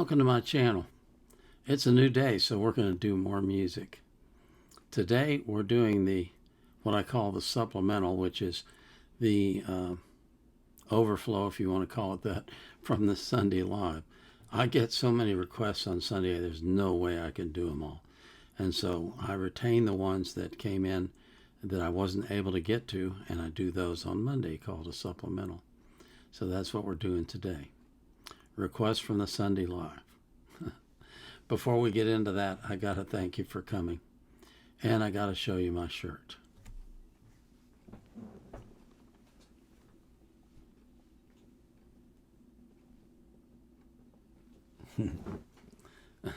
Welcome to my channel. It's a new day, so we're going to do more music. Today we're doing what I call the supplemental, which is the overflow, if you want to call it that, from the Sunday Live. I get so many requests on Sunday, there's no way I can do them all. And so I retain the ones that came in that I wasn't able to get to, and I do those on Monday, called a supplemental. So that's what we're doing today. Requests from the Sunday Live. Before we get into that, I got to thank you for coming. And I got to show you my shirt.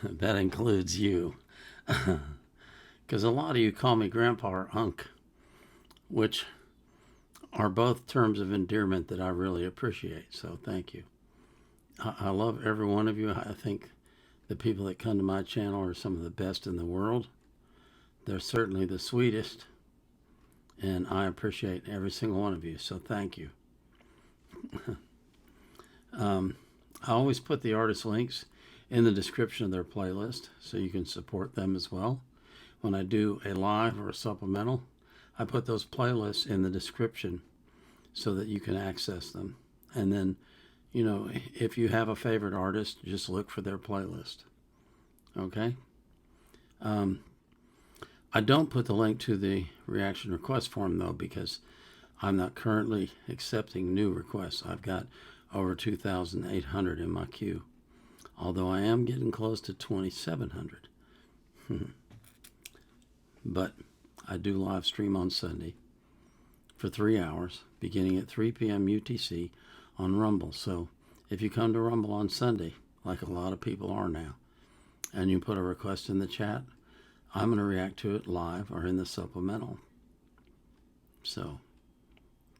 That includes you. Because a lot of you call me Grandpa or Unc, which are both terms of endearment that I really appreciate. So thank you. I love every one of you. I think the people that come to my channel are some of the best in the world. They're certainly the sweetest, and I appreciate every single one of you, so thank you. I always put the artist links in the description of their playlist so you can support them as well. When I do a live or a supplemental, I put those playlists in the description so that you can access them. And then, you know, if you have a favorite artist, just look for their playlist. Okay? I don't put the link to the reaction request form, though, because I'm not currently accepting new requests. I've got over 2,800 in my queue, although I am getting close to 2,700. But I do live stream on Sunday for 3 hours, beginning at 3 p.m. UTC on Rumble. So if you come to Rumble on Sunday, like a lot of people are now, and you put a request in the chat, I'm going to react to it live or in the supplemental. So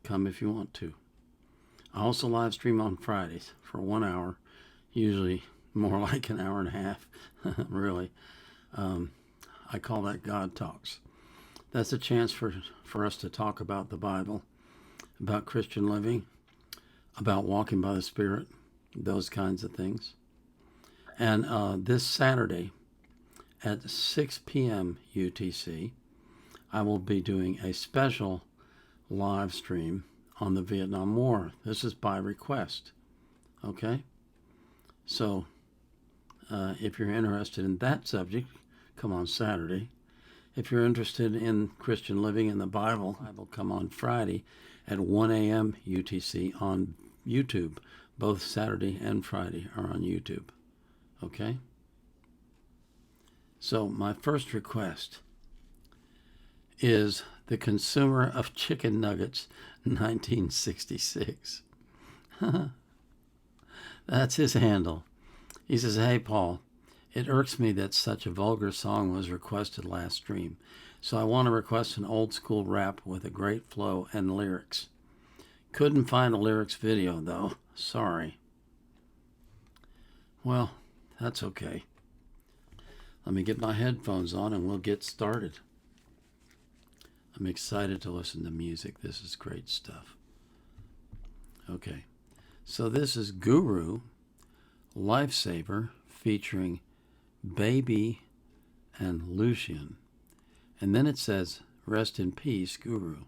come if you want to. I also live stream on Fridays for 1 hour, usually more like an hour and a half, really. I call that God Talks. That's a chance for us to talk about the Bible, about Christian living, about walking by the Spirit, those kinds of things. And this Saturday at 6 p.m. UTC, I will be doing a special live stream on the Vietnam War. This is by request. Okay? So if you're interested in that subject, come on Saturday. If you're interested in Christian living in the Bible, I will come on Friday at 1 a.m. UTC on YouTube. Both Saturday and Friday are on YouTube. Okay? So my first request is the Consumer of Chicken Nuggets 1966. That's his handle. He says, "Hey, Paul, it irks me that such a vulgar song was requested last stream. So I want to request an old school rap with a great flow and lyrics. Couldn't find a lyrics video, though. Sorry." Well, that's okay. Let me get my headphones on and we'll get started. I'm excited to listen to music. This is great stuff. Okay, so this is Guru, Lifesaver, featuring Baybe and Lucien. And then it says, "Rest in peace, Guru."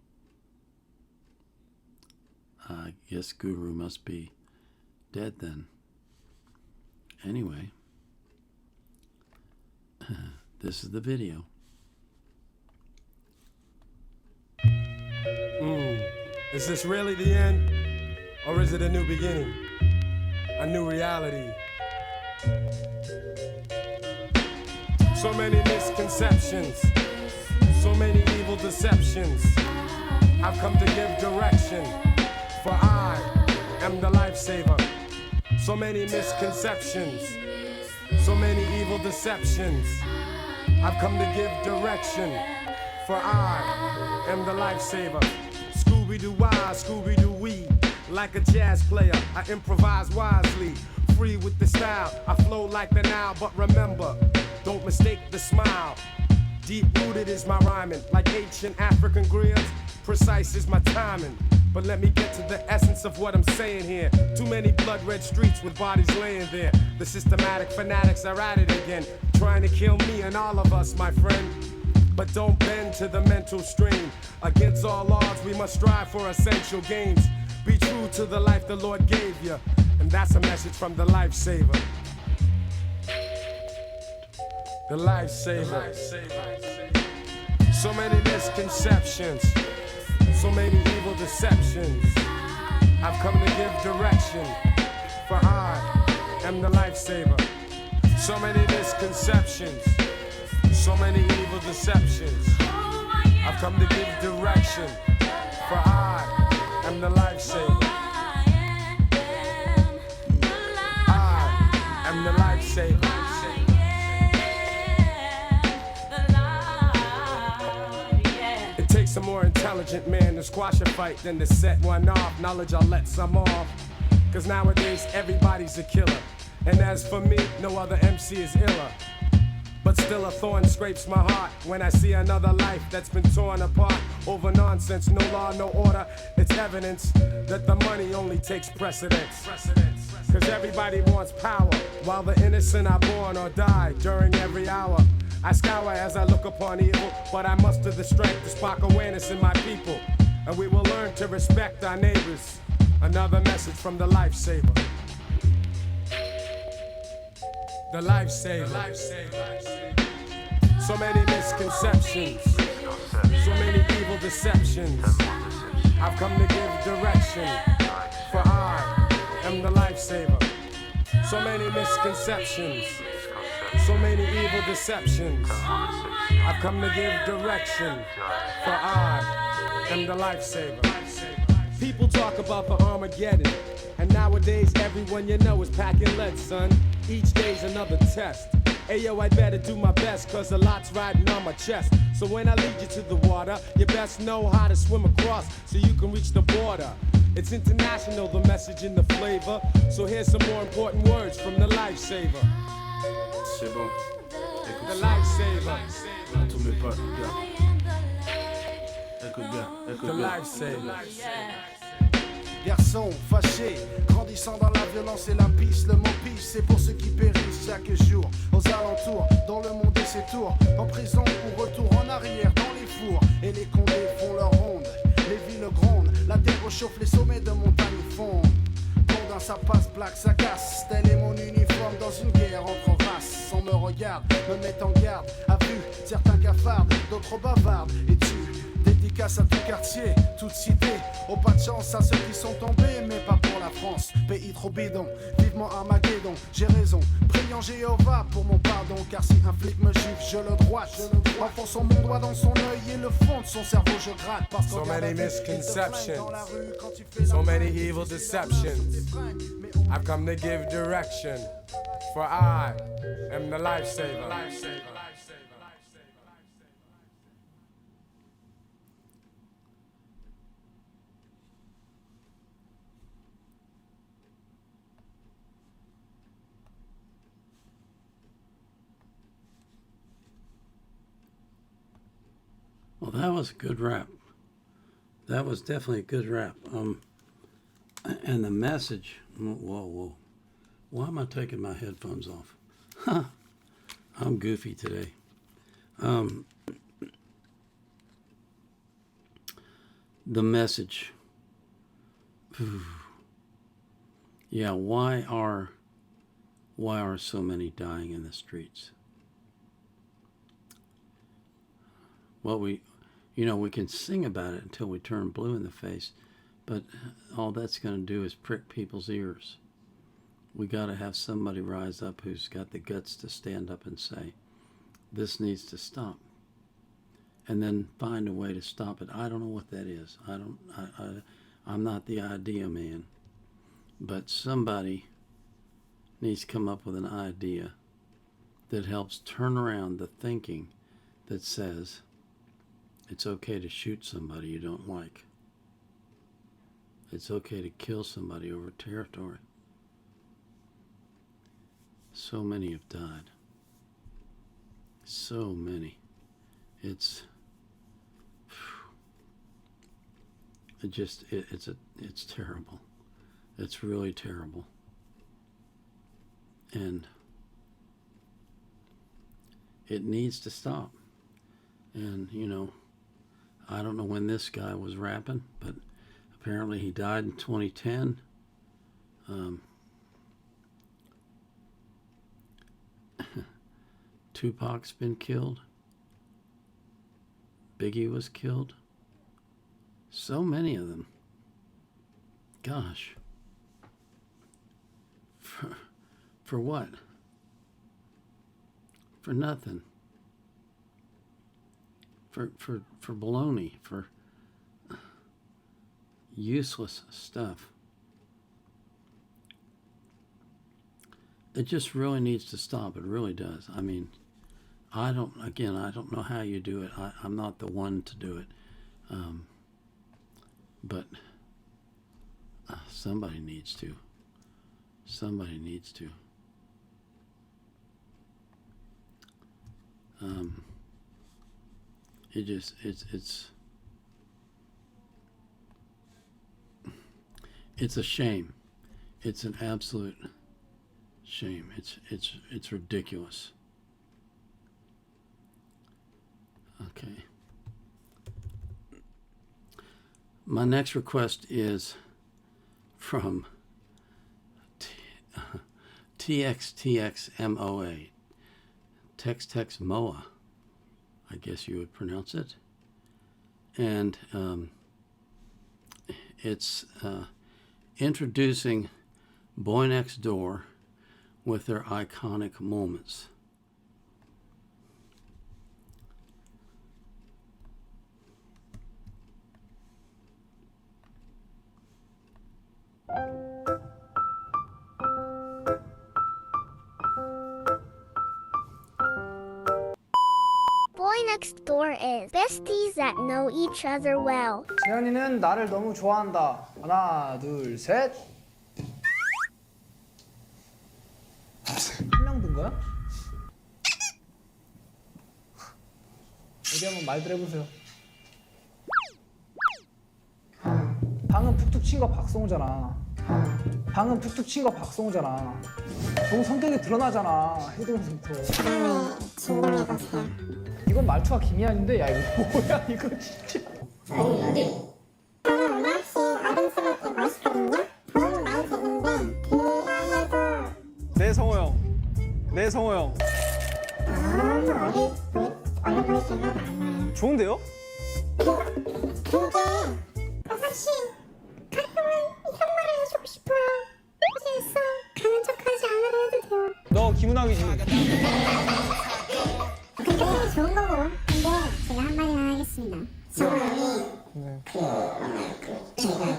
I guess Guru must be dead then. Anyway, this is the video. Is this really the end? Or is it a new beginning? A new reality? So many misconceptions, so many evil deceptions. I've come to give direction, for I am the lifesaver. So many misconceptions, so many evil deceptions. I've come to give direction, for I am the lifesaver. Scooby-Doo-why, Scooby-Doo-wee. Like a jazz player, I improvise wisely. Free with the style, I flow like the Nile. But remember, don't mistake the smile. Deep-rooted is my rhyming, like ancient African griots. Precise is my timing. But let me get to the essence of what I'm saying here. Too many blood-red streets with bodies laying there. The systematic fanatics are at it again, trying to kill me and all of us, my friend. But don't bend to the mental stream. Against all odds, we must strive for essential gains. Be true to the life the Lord gave you. And that's a message from the Lifesaver. The Lifesaver. So many misconceptions, so many evil deceptions. I've come to give direction, for I am the Lifesaver. So many misconceptions, so many evil deceptions. I've come to give direction, for I am the Lifesaver. I am the Lifesaver. It takes a more intelligent man to squash a fight than to set one off. Knowledge, I'll let some off. Cause nowadays everybody's a killer. And as for me, no other MC is iller. But still a thorn scrapes my heart when I see another life that's been torn apart over nonsense, no law, no order. It's evidence that the money only takes precedence. Cause everybody wants power, while the innocent are born or die during every hour. I scour as I look upon evil, but I muster the strength to spark awareness in my people. And we will learn to respect our neighbors. Another message from the Lifesaver. The Lifesaver. So many misconceptions, so many evil deceptions. I've come to give direction, for I am the Lifesaver. So many misconceptions, so many evil deceptions. I've come to give direction, for I am the Lifesaver. People talk about the Armageddon, and nowadays everyone you know is packing lead, son. Each day's another test. Ayo, I better do my best, cause a lot's riding on my chest. So when I lead you to the water, you best know how to swim across so you can reach the border. It's international, the message and the flavor. So here's some more important words from the Lifesaver. C'est bon. The Lifesaver. Tous mes potes, gars. Écoute bien, écoute The bien. Lifesaver. Garçon fâché, grandissant dans la violence et la pisse, le mot pisse, c'est pour ceux qui périssent chaque jour. Aux alentours, dans le monde et ses tours, en prison ou retour en arrière dans les fours. Et les condés font leur ronde, les villes grondent, la terre réchauffe, les sommets de montagne fondent. Condin, ça passe, plaque, ça casse, tel est mon uniforme dans une guerre entre races. On me regarde, me met en garde, à vue, certains cafardent, d'autres bavardent et tuent. Dédicace à tout quartier, toute cité. Oh, pas de chance à ceux qui sont tombés, mais pas pour la France. Pays trop bidon, vivement Armageddon. J'ai raison, priant Jéhovah pour mon pardon. Car si un flic me gifle, je le droite. Enfonçant mon doigt dans son œil et le fond de son cerveau, je gratte. Parce So many misconceptions, so so many evil deceptions. I've come to give direction, for I am the Lifesaver. Well, that was a good rap. That was definitely a good rap. And the message, whoa. Why am I taking my headphones off? Huh. I'm goofy today. The message. Yeah, why are so many dying in the streets? Well, we can sing about it until we turn blue in the face, but all that's going to do is prick people's ears. We got to have somebody rise up who's got the guts to stand up and say, this needs to stop. And then find a way to stop it. I don't know what that is. I'm not the idea man, but somebody needs to come up with an idea that helps turn around the thinking that says it's okay to shoot somebody you don't like. It's okay to kill somebody over territory. So many have died. So many. It's it's terrible. It's really terrible. And it needs to stop. And, you know, I don't know when this guy was rapping, but apparently he died in 2010. Tupac's been killed. Biggie was killed. So many of them. Gosh. For what? For nothing. For baloney. For useless stuff. It just really needs to stop. It really does. I mean, I don't know how you do it. I'm not the one to do it. But somebody needs to. Somebody needs to. It's a shame. It's an absolute shame. It's ridiculous. Okay. My next request is from TXTXMOA. Tex Moa, I guess you would pronounce it. And it's introducing Boy Next Door with their iconic moments. Boy Next Door is besties that know each other well. 재현이는 나를 너무 좋아한다. 하나, 둘, 셋. 한 명 든 거야? 어디 한번 말들 해보세요. 방금 툭툭 친 거 박성우잖아. 방금 툭툭 친 거 박성우잖아. 너무 성격이 드러나잖아. 해동부터. 이건 말투가 김희안인데, 야 이거 뭐야 이거 진짜. 네 성호 형. 네 성호 형. 좋은데요? 사실 가끔은 이런 말을 해주고 싶어요. 고생했어. 가는 척하지 않으려 해도 돼요. 너 김은학이지? 근데 좋은 거고. 근데 제가 한마디만 하겠습니다.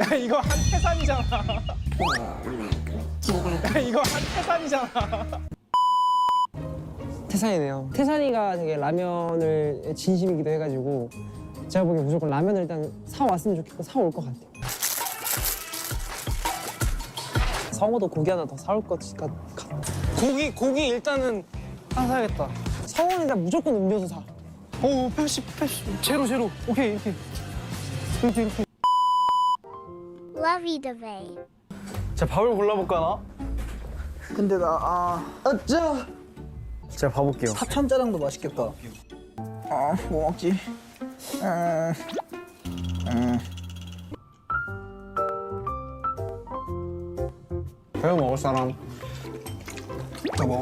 야, 이거 한태산이잖아. 야, 이거 한태산이잖아. 태산이네요. 태산이가 되게 라면을 진심이기도 해가지고 제가 보기엔 무조건 라면을 일단 사왔으면 좋겠고 사올 것 같아요. 성호도 고기 하나 더 사올 것 같아. 고기 일단은 하나 사야겠다. 성호는 일단 무조건 음료수 사. 오, 펩시. 제로. 오케이, 이렇게. Lovey-dovey. 자, 밥을 골라볼까, 나? 근데 어쩌? 제가 봐볼게요. 사천짜장도 맛있겠다. 뭐 먹지? 배워 먹을 사람. 나 먹어.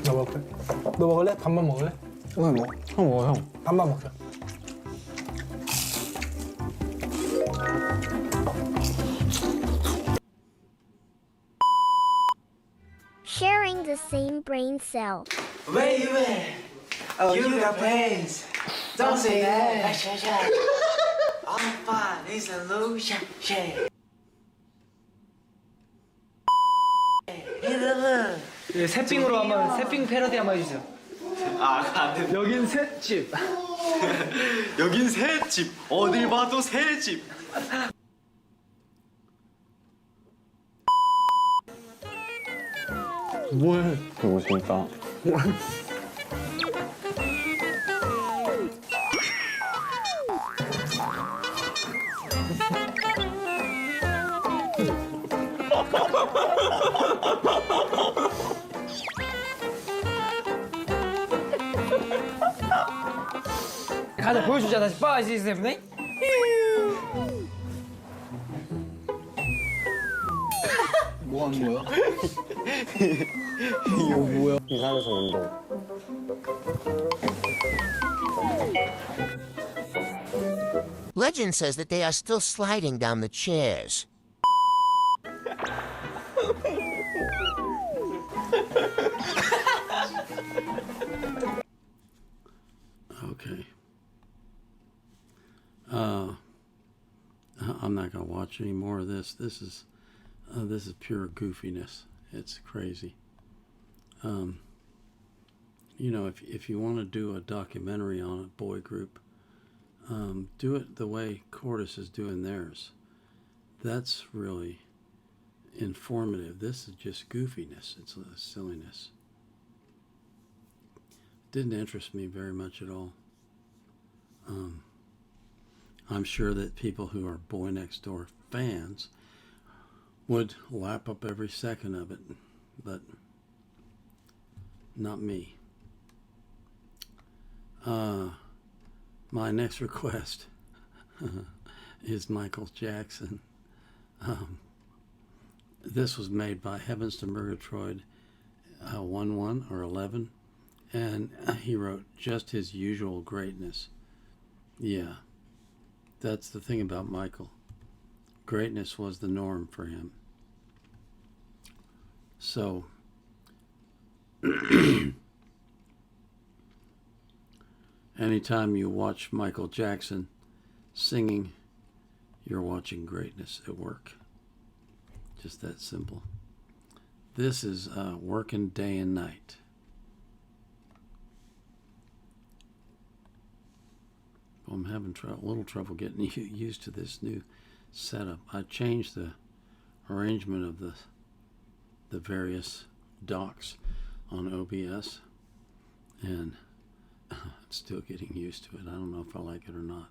나 먹을래? 너 먹을래? 반반 먹을래? 왜 먹어? 형 먹어, 형. 반반 먹자. Sharing the same brain cell. Where you at? Oh, you got plans. Don't say that. All fun is a illusion. 예, 새삥으로 한번 새삥 패러디 한번 해주세요. 안 돼. 여긴 셋집. 여긴 새집. 어딜 봐도 새집. 뭘? 그거 재밌다. 가자 보여주자 다시 5, 6, 7, 8 뭐 하는 거야? 이산소 운동. Legend says that they are still sliding down the chairs. Okay. I'm not gonna watch any more of this. This is pure goofiness. It's crazy. You know, if you want to do a documentary on a boy group, do it the way Cordis is doing theirs. That's really informative. This is just goofiness. It's silliness. Didn't interest me very much at all. I'm sure that people who are Boy Next Door fans would lap up every second of it, but not me. My next request is Michael Jackson. This was made by Heavens to Murgatroyd 11 or 11, and he wrote just his usual greatness. Yeah, that's the thing about Michael. Greatness was the norm for him. So, anytime you watch Michael Jackson singing, you're watching greatness at work. Just that simple. This is Working Day and Night. I'm having a little trouble getting used to this new setup. I changed the arrangement of the various docks on OBS, and I'm still getting used to it. I don't know if I like it or not.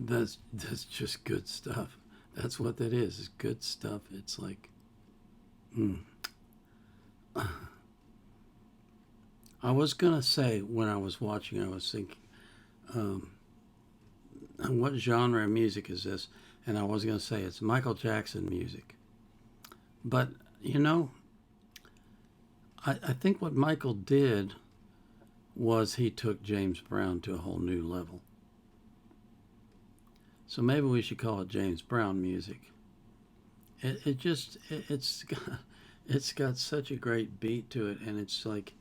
That's just good stuff. That's what that is good stuff. It's like, I was gonna say when I was watching, I was thinking, what genre of music is this? And I was gonna say it's Michael Jackson music. But I think what Michael did was he took James Brown to a whole new level. So maybe we should call it James Brown music. It's got such a great beat to it, and it's like,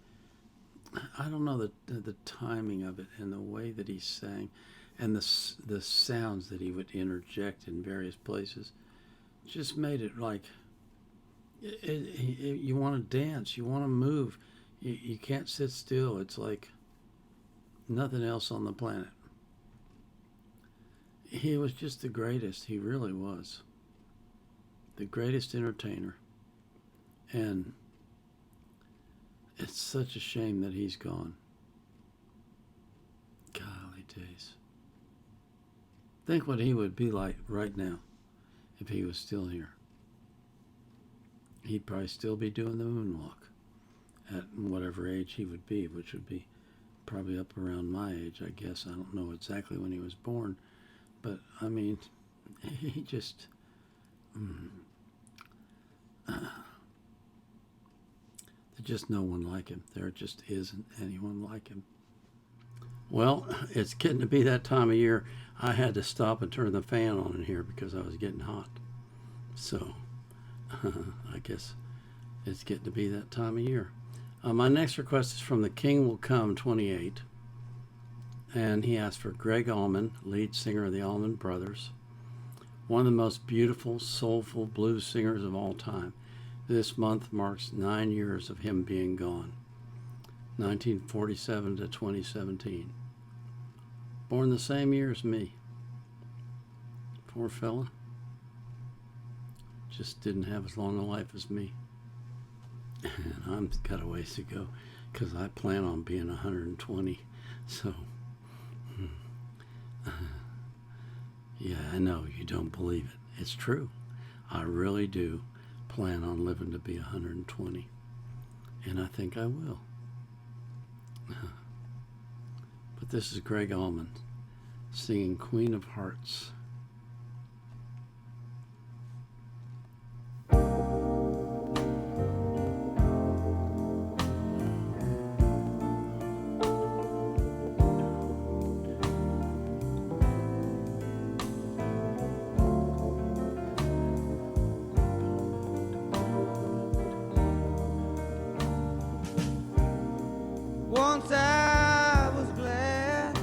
I don't know, the timing of it and the way that he sang, and the sounds that he would interject in various places, just made it like you want to dance, you want to move, you can't sit still. It's like nothing else on the planet. He was just the greatest. He really was the greatest entertainer, and it's such a shame that he's gone. Golly days. Think what he would be like right now if he was still here. He'd probably still be doing the moonwalk at whatever age he would be, which would be probably up around my age, I guess. I don't know exactly when he was born, but I mean, he just... there's just no one like him. There just isn't anyone like him. Well, it's getting to be that time of year. I had to stop and turn the fan on in here because I was getting hot. So, I guess it's getting to be that time of year. My next request is from The King Will Come 28. And he asked for Gregg Allman, lead singer of the Allman Brothers. One of the most beautiful, soulful blues singers of all time. This month marks 9 years of him being gone. 1947 to 2017. Born the same year as me. Poor fella. Just didn't have as long a life as me. And I've got a ways to go because I plan on being 120. So, yeah, I know you don't believe it. It's true. I really do plan on living to be 120. And I think I will. But this is Gregg Allman singing Queen of Hearts. Once I was glad,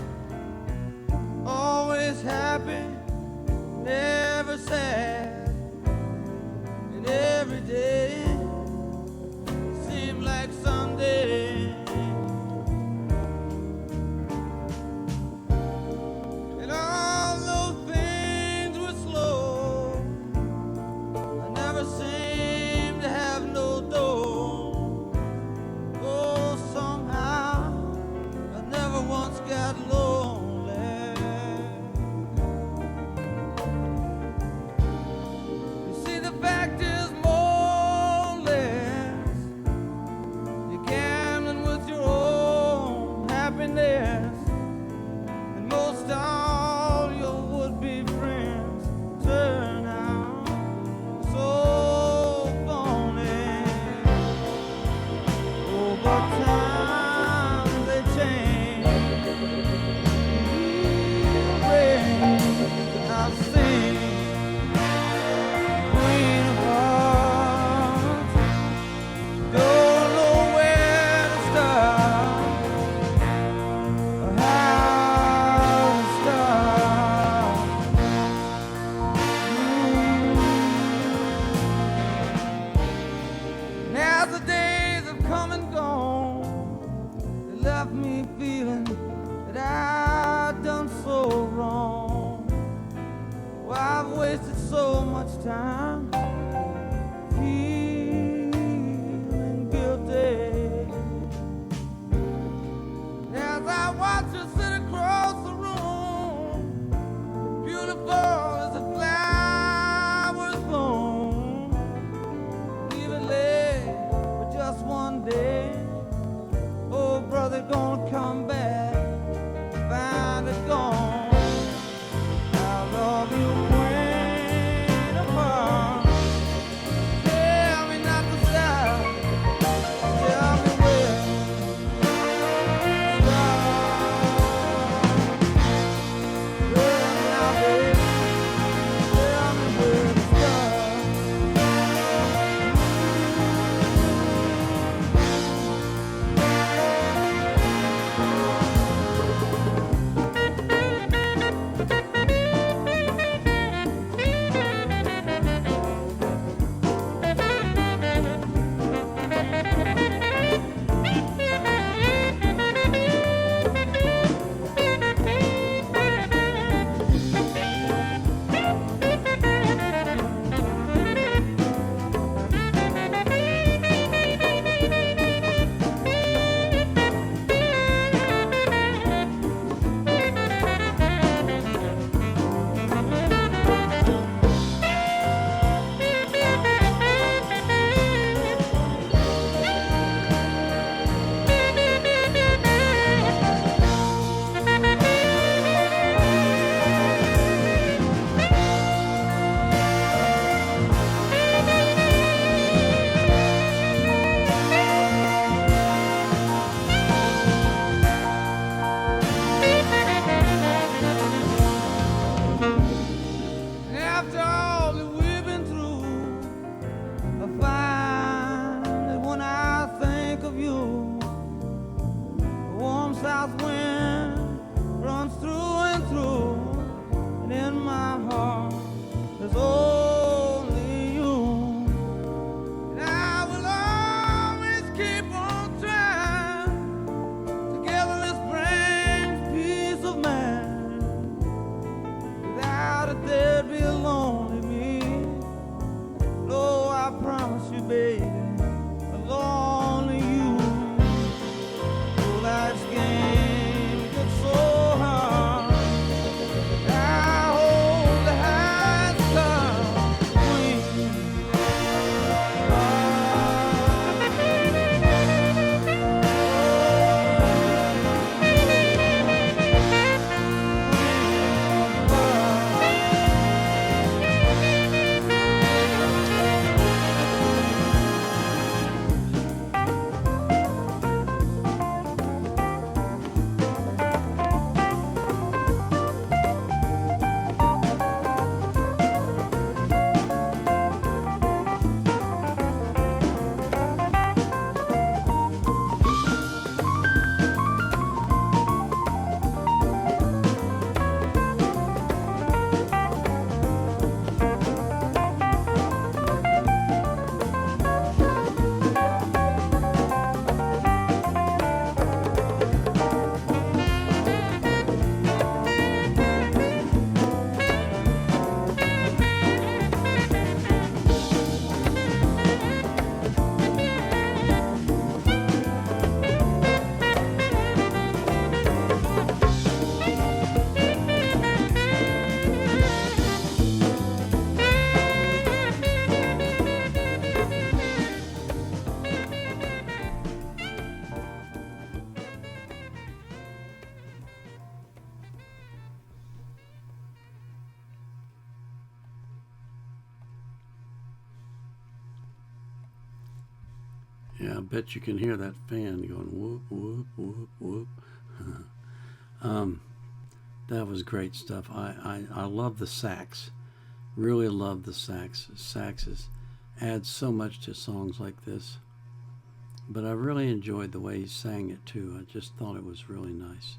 always happy, never sad, and every day seemed like Sunday. And all those things were slow, I never seemed to have no door. Oh, somehow I never once got lonely. You see, the fact is more or less, you're gambling with your own happiness, and most all your would-be friends turn out so phony. Oh, but times they change. I'll sing Queen of Hearts. Don't know where to start or how to start. And as the days have come and gone, they left me feeling that I've done so wrong. Well, I've wasted so much time feeling guilty. As I watch her sit across the room, sure they're gonna come back, find it gone. I love you, Queen of Hearts. Tell me not to stop. Tell me where to stop. Well, now, baby, tell me where to stop. After all that we've been through, I find that when I think of you, the warm south wind runs through and through, and in my heart there's only you. And I will always keep on trying. Togetherness brings peace of mind. Without it, there'd be a lonely me. No, I promise you, baby, a lonely you. Oh, life's game gets so hard. I hold the highest card, Queen. Yeah, I bet you can hear that fan going whoop, whoop, whoop, whoop. That was great stuff. I love the sax. Really love the sax. Saxes add so much to songs like this. But I really enjoyed the way he sang it too. I just thought it was really nice.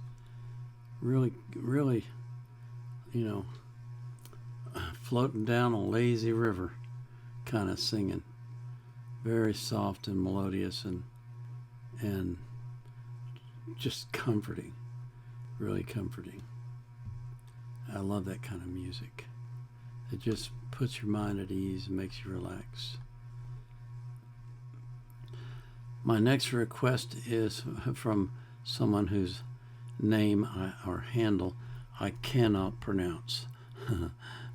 Really, really, floating down a lazy river kind of singing. Very soft and melodious and just comforting. Really comforting. I love that kind of music. It just puts your mind at ease and makes you relax. My next request is from someone whose name or handle I cannot pronounce.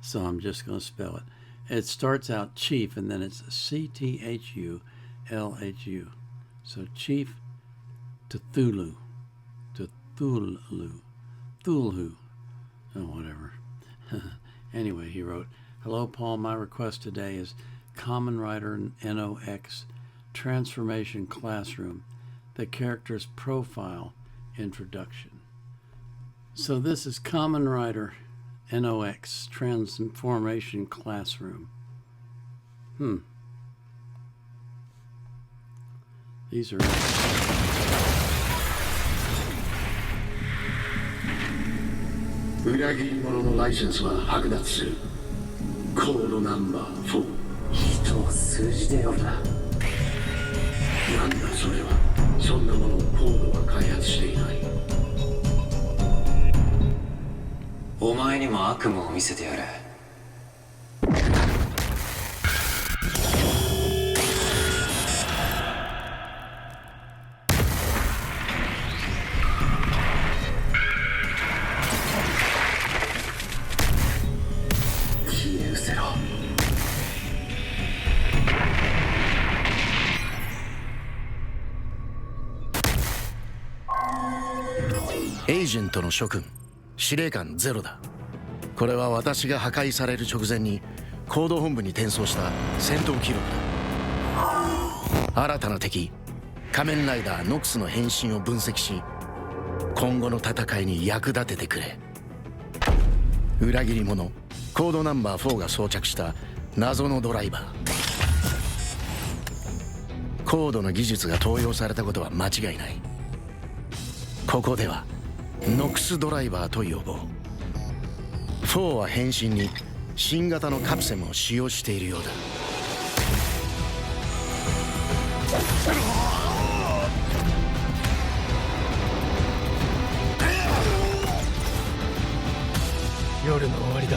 So I'm just going to spell it. It starts out Chief and then it's CTHULHU. So Chief to Thulu. To Thulu. Thulu. Oh, whatever. Anyway, he wrote, "Hello, Paul. My request today is Kamen Rider NOX Transformation Classroom, the character's profile introduction." So this is Kamen Rider NOX Transformation Classroom. These are...裏切り者のライセンスは剥奪する。コードナンバー4。人を数字で呼ぶな。なんだそれは。そんなものをコードは開発していない。お前にも悪夢を見せてやる。エージェントの諸君、司令官ゼロだ。これは私が破壊される直前に行動本部に転送した戦闘記録だ。新たな敵仮面ライダーノクスの変身を分析し、今後の戦いに役立ててくれ。裏切り者コードナンバー4が装着した謎のドライバー。コードの技術が盗用されたことは間違いない。ここではノクスドライバーと呼ぼう。4は変身に新型のカプセルを使用しているようだ。夜の終わりだ。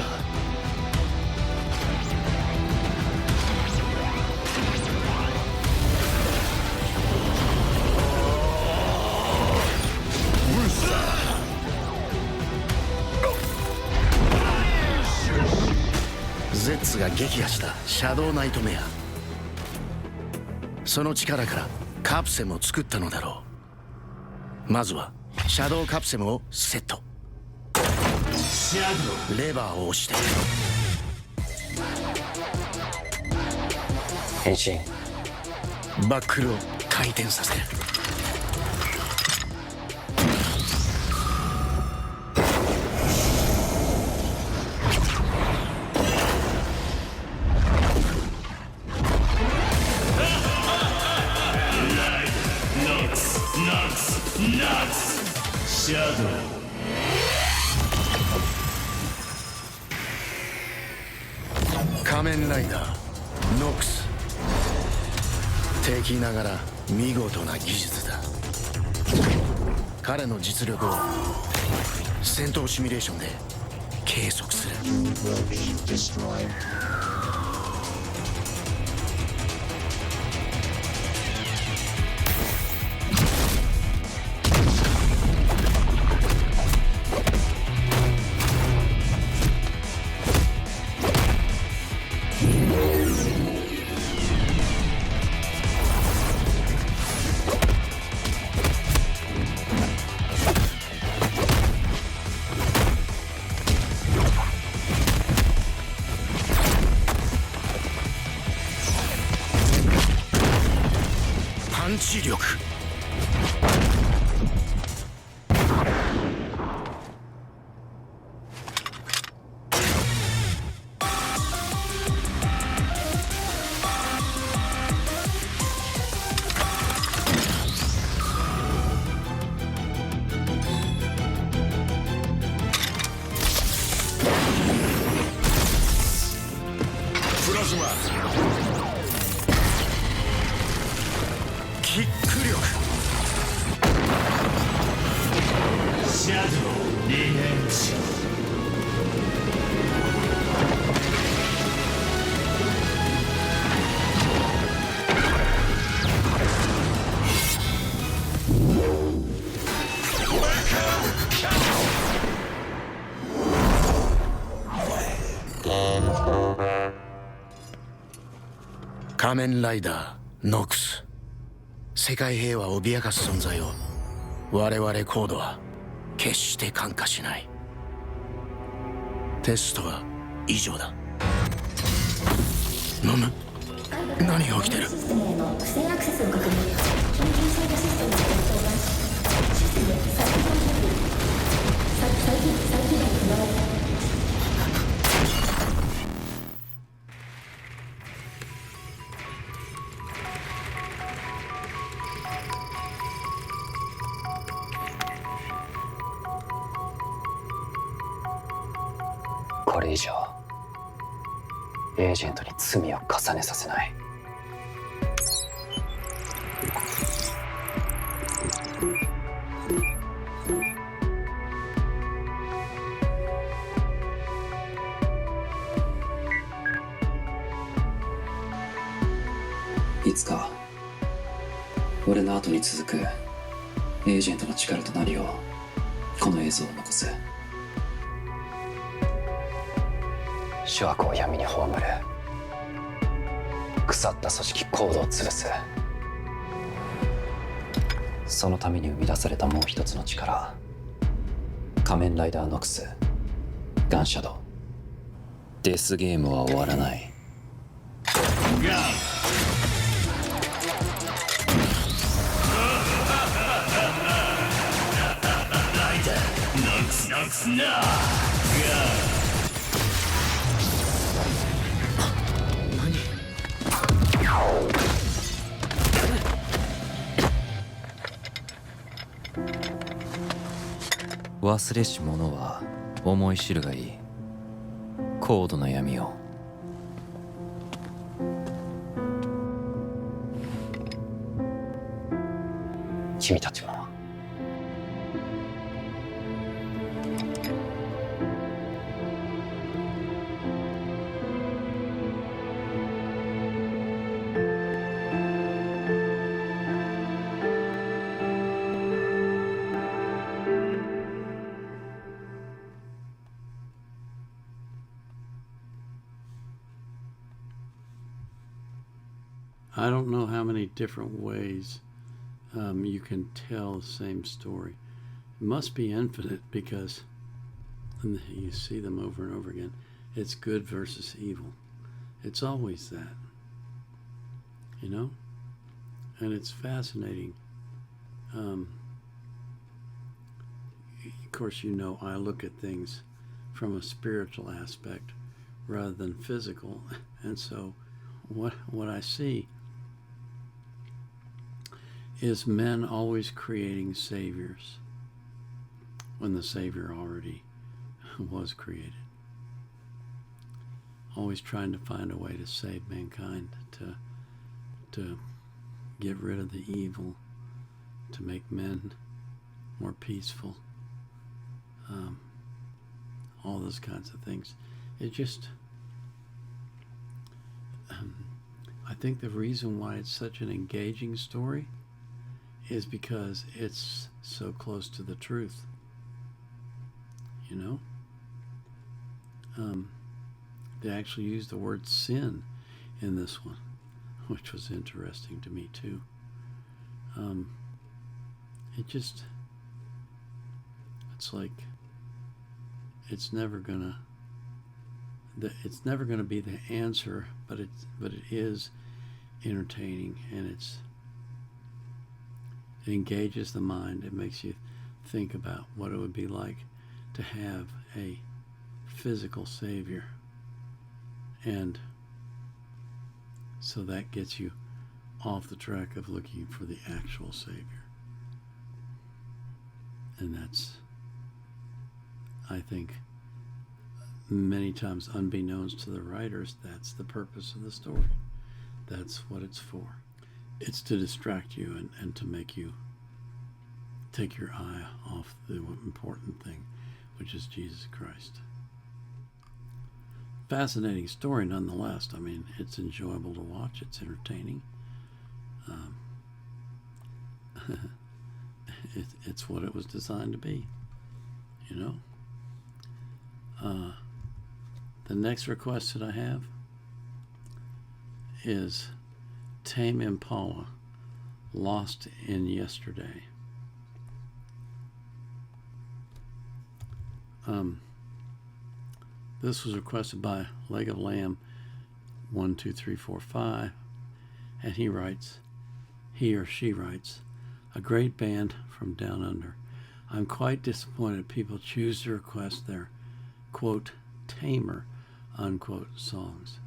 ゼッツが撃破したシャドウナイトメア。その力からカプセルを作ったのだろう。まずはシャドウカプセルをセット。レバーを押して変身。バックルを回転させる。シャドウ。仮面ライダーノクス。敵ながら見事な技術だ。彼の実力を戦闘シミュレーションで計測する。パンチ力。プラズマ。キック力。シャドウリベンジ。仮面ライダーノクス。世界平和を脅かす存在を我々コードは決して感化しない。テストは以上だ。何が起きてる？システムへの不正アクセスを確認。緊急制御システムの点灯なし。システム再起動準備。再起動不能。これ以上エージェントに罪を重ねさせない。いつか俺の後に続くエージェントの力となるようこの映像を残す。諸悪を闇に葬る。腐った組織コードを潰す。そのために生み出されたもう一つの力、仮面ライダーノクス、ガンシャドウ。デスゲームは終わらない。ノクスな忘れし者は思い知るがいい。高度な闇を。君たちも。I don't know how many different ways you can tell the same story. It must be infinite because you see them over and over again. It's good versus evil. It's always that, you know? And it's fascinating. Of course, you know, I look at things from a spiritual aspect rather than physical. And so what I see is men always creating saviors when the savior already was created. Always trying to find a way to save mankind, to get rid of the evil, to make men more peaceful, all those kinds of things. It just, I think the reason why it's such an engaging story is because it's so close to the truth, you know? They actually used the word sin in this one, which was interesting to me too. It's like it's never gonna be the answer, but it is entertaining, and it engages the mind. It makes you think about what it would be like to have a physical savior, and so that gets you off the track of looking for the actual savior. And that's, I think, many times unbeknownst to the writers, that's the purpose of the story. That's what it's for. It's to distract you and to make you take your eye off the important thing, which is Jesus Christ. Fascinating story nonetheless. I mean, it's enjoyable to watch. It's entertaining. It's what it was designed to be, you know? The next request that I have is Tame Impala, Lost in Yesterday. This was requested by Leg of Lamb 12345, and he or she writes, a great band from down under. I'm quite disappointed people choose to request their, quote, tamer, unquote, songs.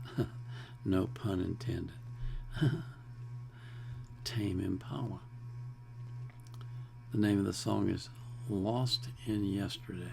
No pun intended. Tame Impala. The name of the song is Lost in Yesterday.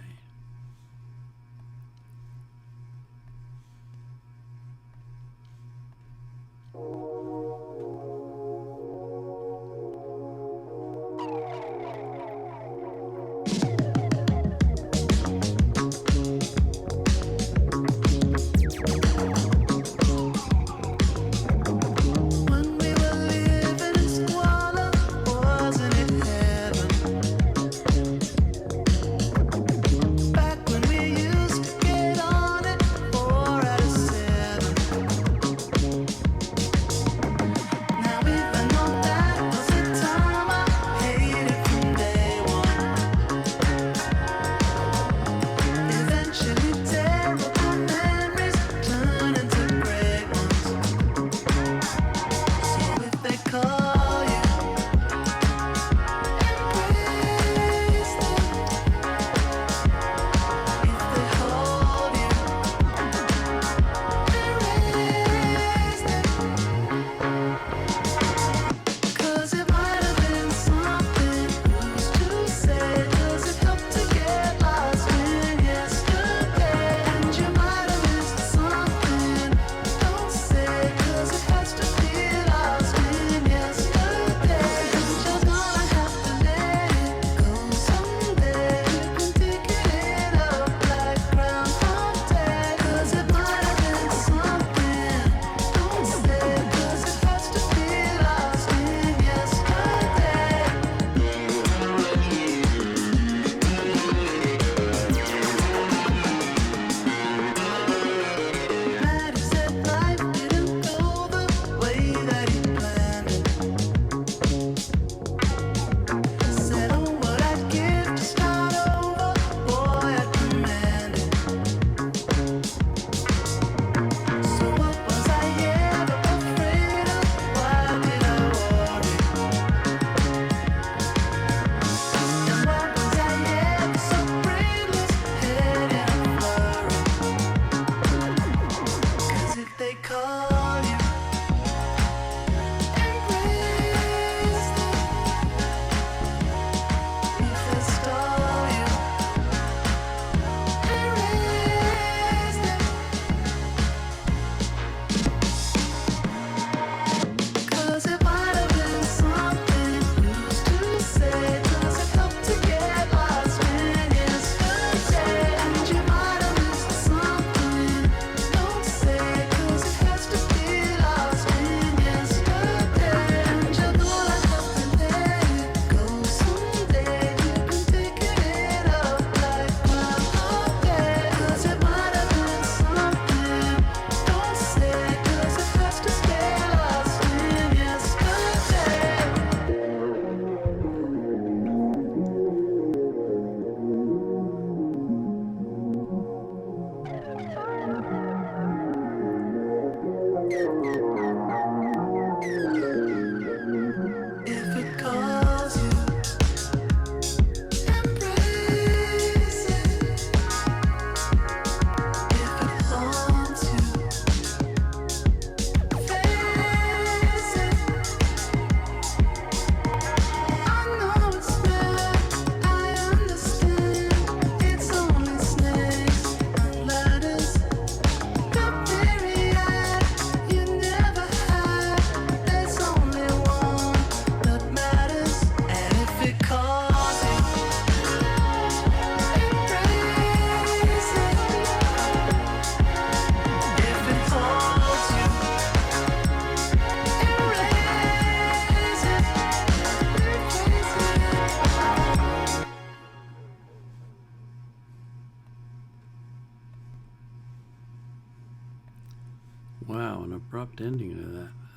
Wow, an abrupt ending to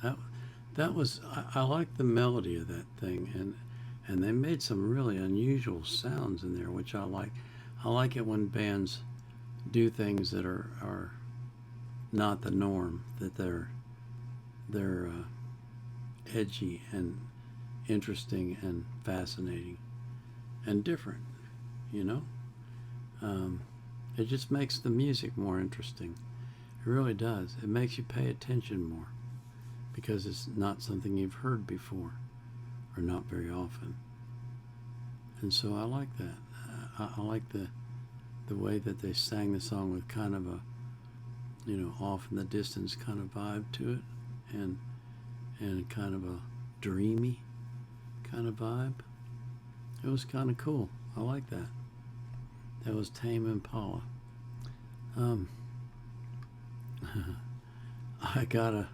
that. That was I like the melody of that thing, and they made some really unusual sounds in there, which I like. I like it when bands do things that are not the norm, that they're edgy and interesting and fascinating and different, you know. It just makes the music more interesting. It really does. It makes you pay attention more because it's not something you've heard before or not very often. And so I like that. I like the way that they sang the song with kind of a, you know, off in the distance kind of vibe to it, and kind of a dreamy kind of vibe. It was kind of cool. I like that. That was Tame Impala. I got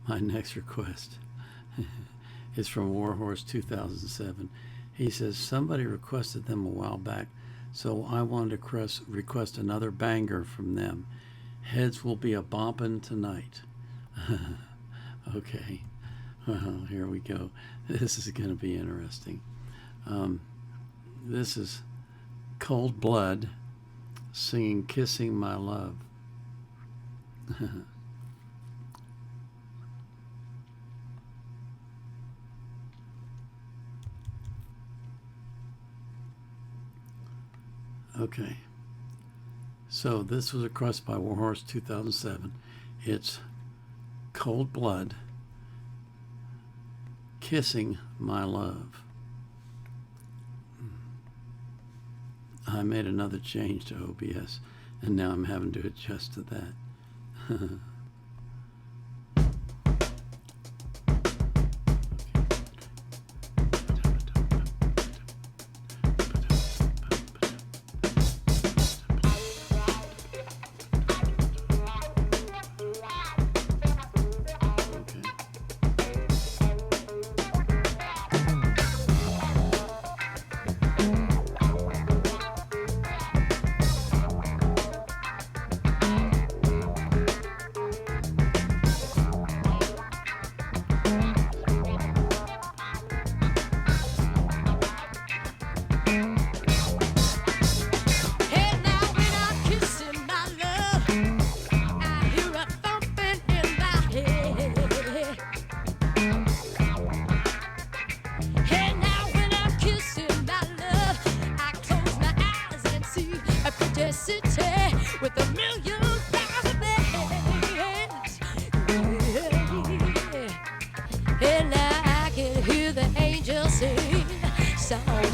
my next request. It's from Warhorse 2007. He says somebody requested them a while back, so I wanted to request another banger from them. Heads will be a bompin' tonight. Okay. Well, here we go. This is going to be interesting. This is Cold Blood singing Kissing My Love. Okay. So this was requested by Warhorse 2007. It's Cold Blood Kissing My Love. I made another change to OBS, and now I'm having to adjust to that.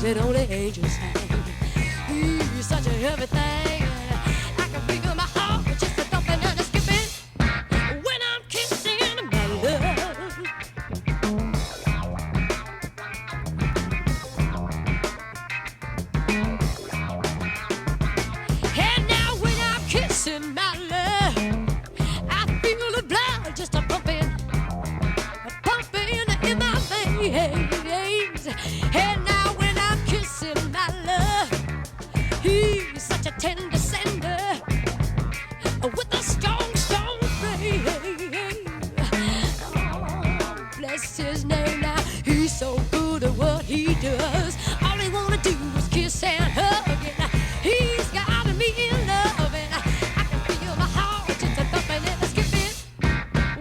That only angels sing. You're such a heavy thing. I can feel my heart just a thumping and a skipping when I'm kissing my love. And now when I'm kissing my love, I feel the blood just a pumping in my veins. And now my love, he's such a tender sender with a strong, strong flame. Oh, bless his name now, he's so good at what he does. All he wanna do is kiss and hug, and he's got me in love, and I can feel my heart just a thumping and a skipping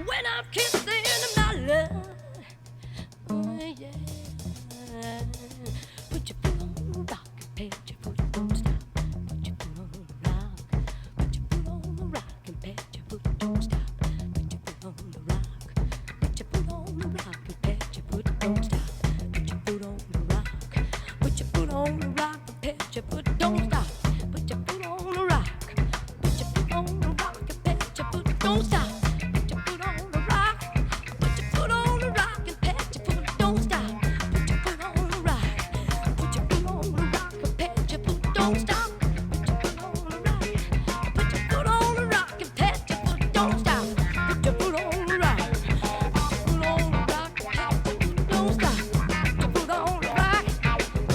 when I'm kissing my love. Oh yeah. Put your foot on the rock, pat your foot, don't stop. Put your foot on the rock, put your foot on the rock, and pat your foot, don't stop. Put your foot on the rock, put your foot on the rock, and pat your foot, don't stop. Put your foot on the rock, put your foot on the rock, and pat your foot, don't stop. Put your foot on the rock, put your foot on the rock, and pat your foot, don't stop. Put your foot on the rock, put your foot on the rock, and pat your foot, don't stop. Don't stop. Put your foot on the rock. Put your foot on the rock and pat your foot. Don't stop. Put your foot on the rock. Put your foot on the rock and pat your foot. Don't stop. Put your foot on the rock.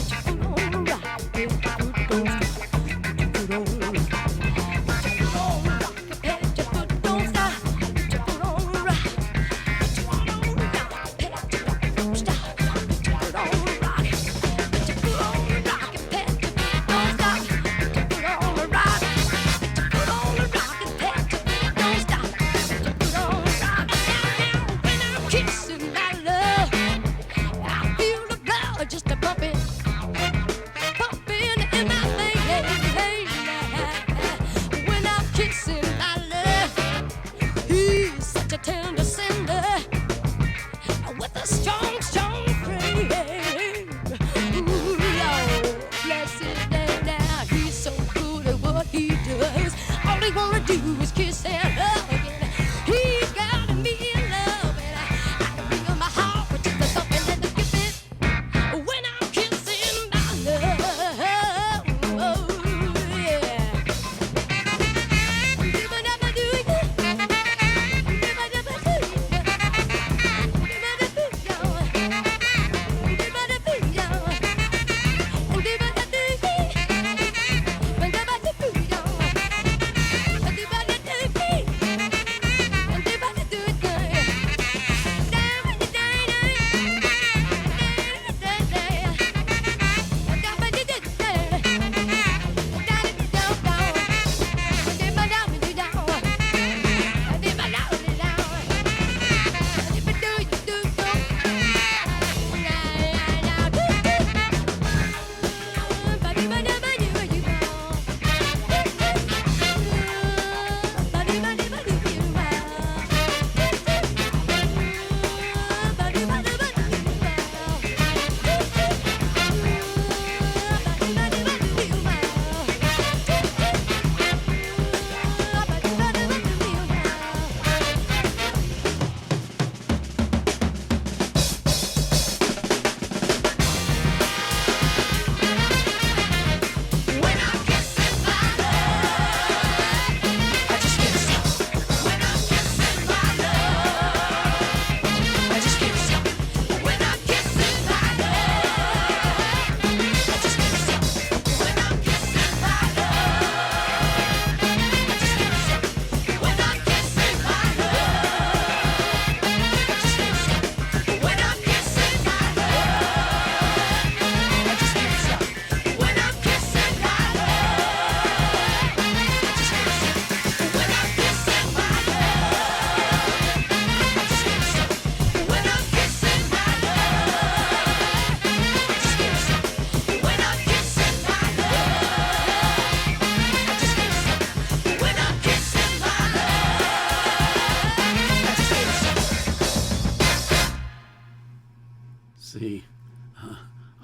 Put your foot on the rock and pat your foot. Don't stop. Put your foot on the rock. Put your foot on the rock and pat your foot. Don't stop. Put your foot on the rock. Put your foot on the rock and pat your foot. Don't stop. Put your foot on the rock. Put your foot on the rock and pat your foot. Don't stop.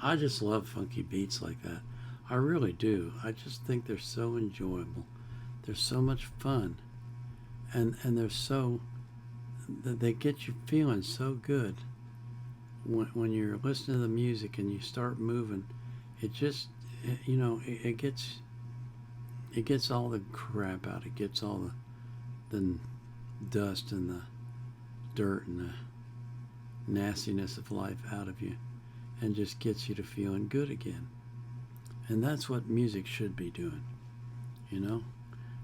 I just love funky beats like that. I really do. I just think they're so enjoyable. They're so much fun. And they're so, they get you feeling so good. When you're listening to the music and you start moving, it just, you know, it gets all the crap out. It gets all the dust and the dirt and the nastiness of life out of you, and just gets you to feeling good again. And that's what music should be doing, you know.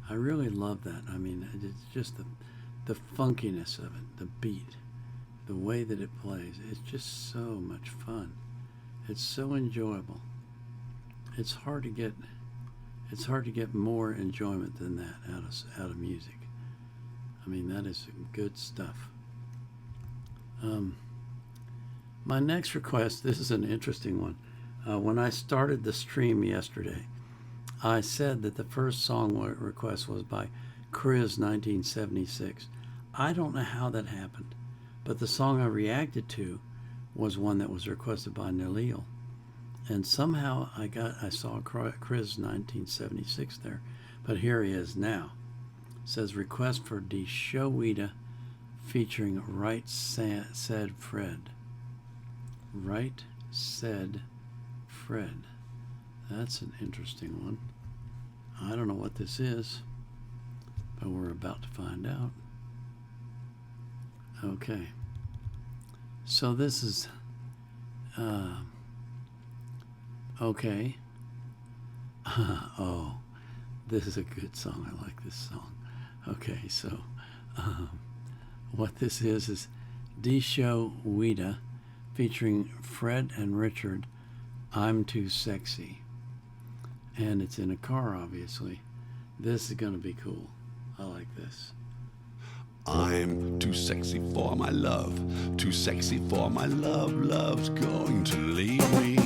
I really love that. I mean, it's just the funkiness of it, the beat, the way that it plays. It's just so much fun. It's so enjoyable. It's hard to get more enjoyment than that out of music. I mean, that is some good stuff. My next request, this is an interesting one. When I started the stream yesterday, I said that the first song request was by Chris 1976. I don't know how that happened, but the song I reacted to was one that was requested by Nalil. And somehow I saw Chris 1976 there, but here he is now. It says request for DeSchoWieda featuring Right Said Fred. Right Said Fred. That's an interesting one. I don't know what this is, but we're about to find out. Okay. So this is okay. Oh, this is a good song. I like this song. Okay, so what this is DeSchoWieda featuring Fred and Richard, I'm Too Sexy. And it's in a car, obviously. This is going to be cool. I like this. I'm too sexy for my love, too sexy for my love, love's going to leave me.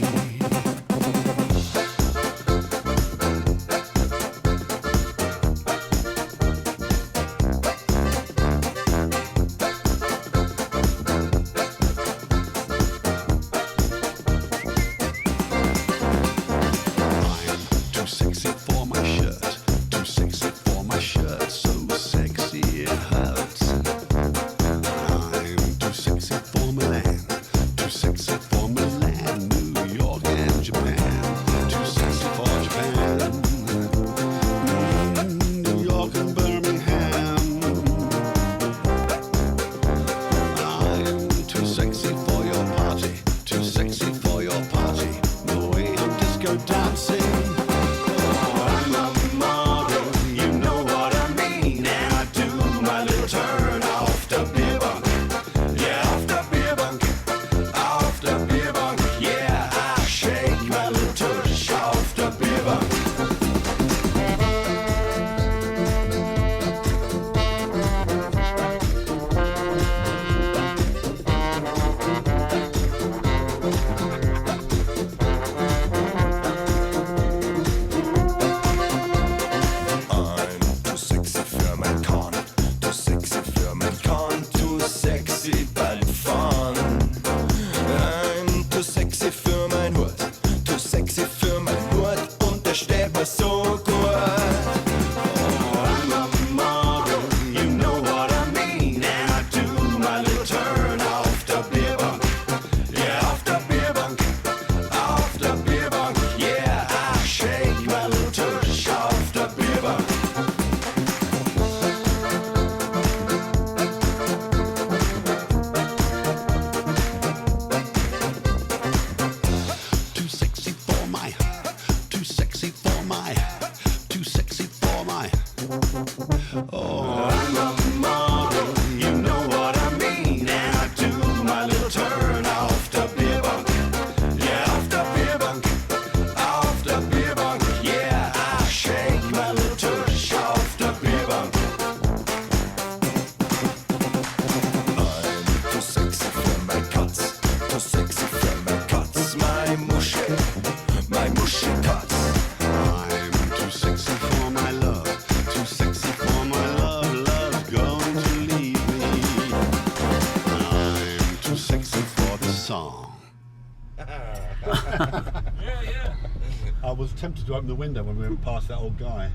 was tempted to open the window when we went past that old guy.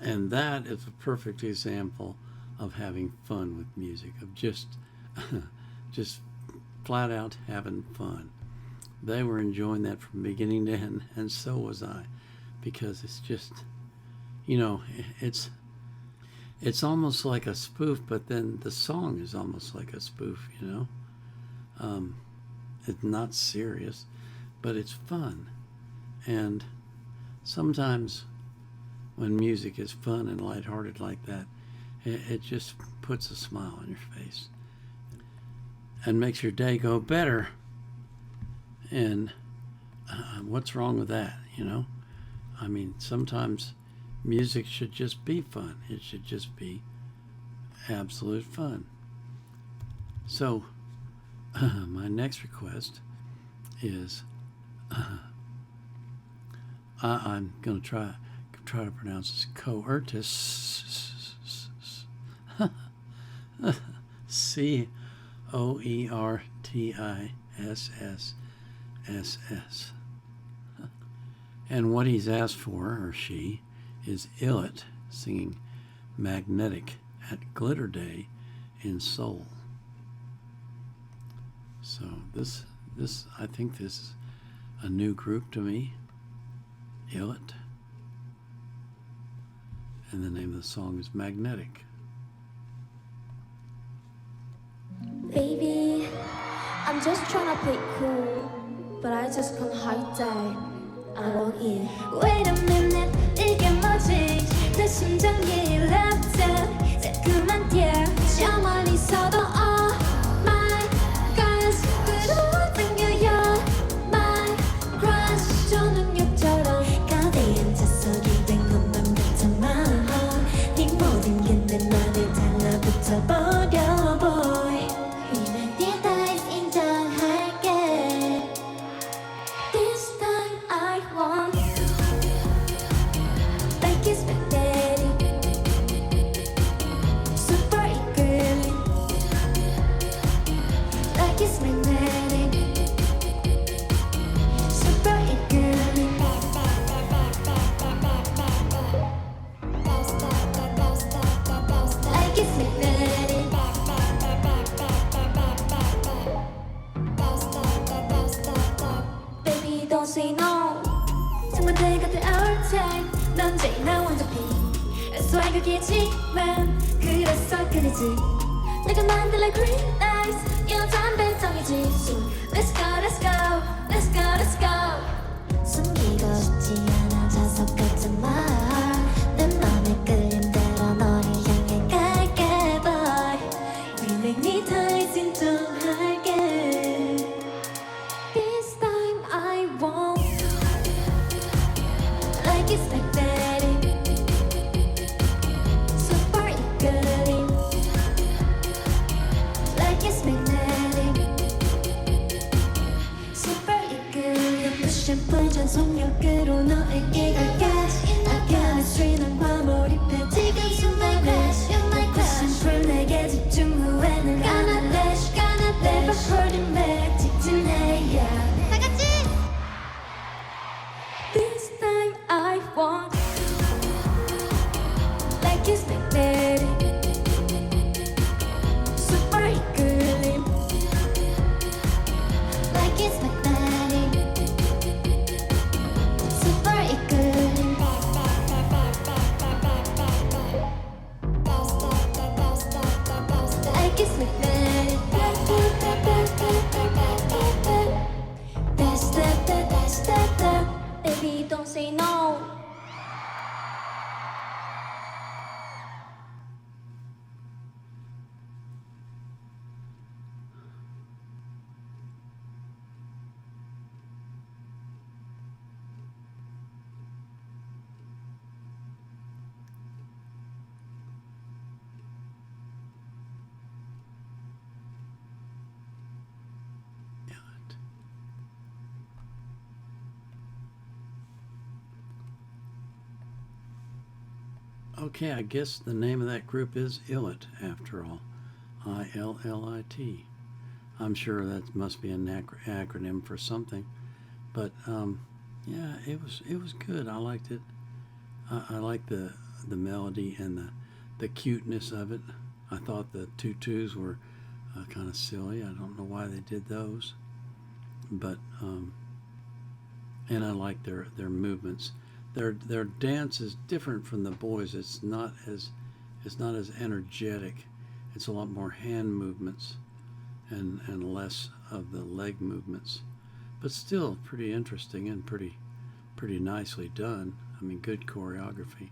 And that is a perfect example of having fun with music, of just flat out having fun. They were enjoying that from beginning to end, and so was I, because it's just, you know, it's almost like a spoof, but then the song is almost like a spoof, you know. It's not serious, but it's fun. And sometimes when music is fun and lighthearted like that, it just puts a smile on your face and makes your day go better. And what's wrong with that, you know? I mean, sometimes music should just be fun. It should just be absolute fun. So, my next request is, I'm going to try to pronounce this, Coertis, COERTISSSS. And what he's asked for, or she, is ILLIT singing Magnetic at Glitter Day in Seoul. So this I think this is a new group to me, ILLIT. And the name of the song is Magnetic. Baby, I'm just trying to play cool, but I just can't hide that. I want it. Wait a minute, 이게 뭐지? 내 심장이 락자. 자꾸만 뛰어. 저 멀리서도 oh my gosh, 끌어당겨요. My crush, 저 능력처럼 거대한 자석이 된 것만 같아만. 네 모든 게 내 맘에 달라붙어 버려 boy. 이날 네 다시 인정할게. This time I want like it's magnetic, super eagerly, like it's magnetic, super eagerly, like it's magnetic. Baby, don't say no. 정말 내가 돼 our time. 넌 제나 완전 피. swagger이지만 그래서 그러지. 내가 만들래 green lights. 여잔 배짱이지. So let's go, let's go, let's go, let's go. 숨기고 싶지 않아 자석 같은 말. 내 맘에 끌린 대로 너를 향해 갈게 boy. Really need time 진정할게. This time I won't. Like it's magnetic, super eagerly, like it's magnetic, super eagerly. 눈부신 불전 속력으로 너에게 갈게. I chemistry 난 과몰입해 지금 순간에. 눈부신 불 내게 집중 후에는 가난해. Never holding back 직진해 yeah. 다 같이. This time I want like it's magnetic, super eagerly, like it's magnetic, super eagerly, like it's magnetic. That's that. Baby, don't say no. Okay, I guess the name of that group is ILLIT after all. ILLIT. I'm sure that must be an acronym for something. But yeah, it was good. I liked it. I liked the melody and the cuteness of it. I thought the tutus were kind of silly. I don't know why they did those, but and I like their movements. Their dance is different from the boys. It's not as energetic. It's a lot more hand movements and less of the leg movements, but still pretty interesting and pretty nicely done. I mean, good choreography.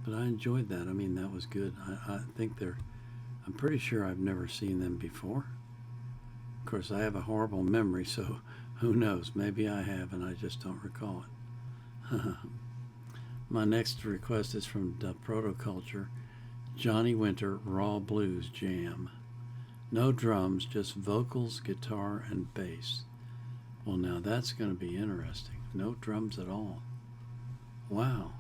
But I enjoyed that. I mean, that was good. I think I'm pretty sure I've never seen them before. Of course, I have a horrible memory, so who knows? Maybe I have and I just don't recall it. My next request is from the Protoculture, Johnny Winter Raw Blues Jam. No drums, just vocals, guitar, and bass. Well, now that's going to be interesting. No drums at all. Wow.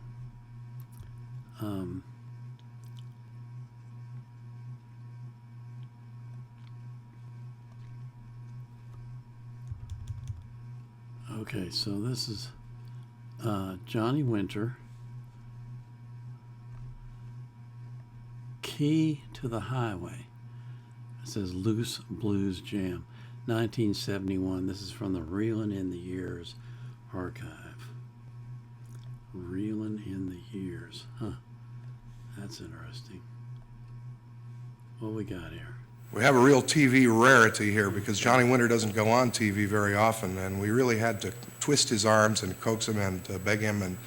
Okay, so this is Johnny Winter, Key to the Highway. It says Loose Blues Jam, 1971. This is from the Reelin' in the Years archive. Reelin' in the Years. Huh. That's interesting. What we got here? We have a real TV rarity here because Johnny Winter doesn't go on TV very often, and we really had to twist his arms and coax him and beg him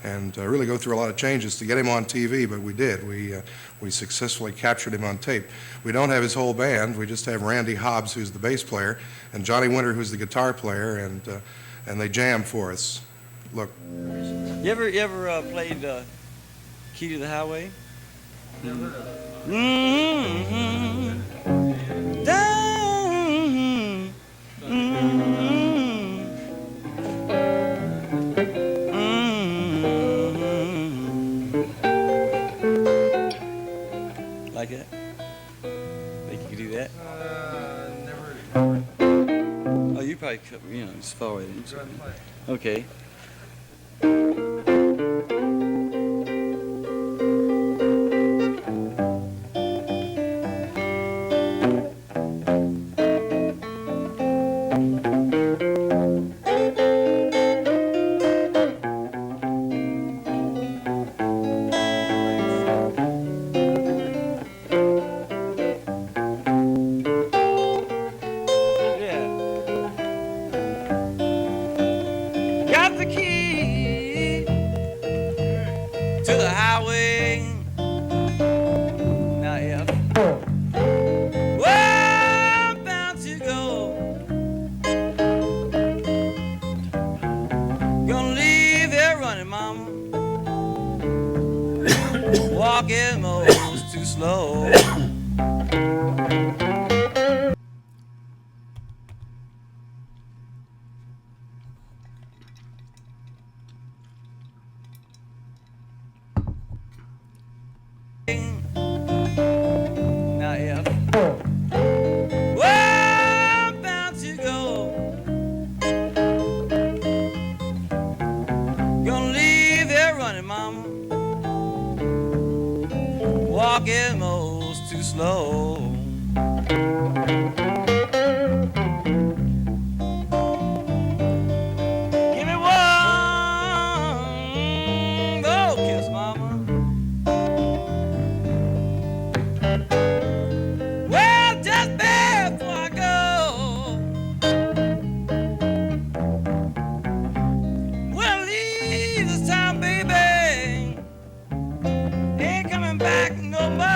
and really go through a lot of changes to get him on TV, but we did. We successfully captured him on tape. We don't have his whole band. We just have Randy Hobbs, who's the bass player, and Johnny Winter, who's the guitar player, and they jam for us. Look. You ever played Key to the Highway? Never heard of it. Mm-hmm. Down. Mm-hmm. Mm-hmm. Like that? Think you could do that? Never heard it. Oh, you probably could, just follow it. Okay. Ain't coming back no more.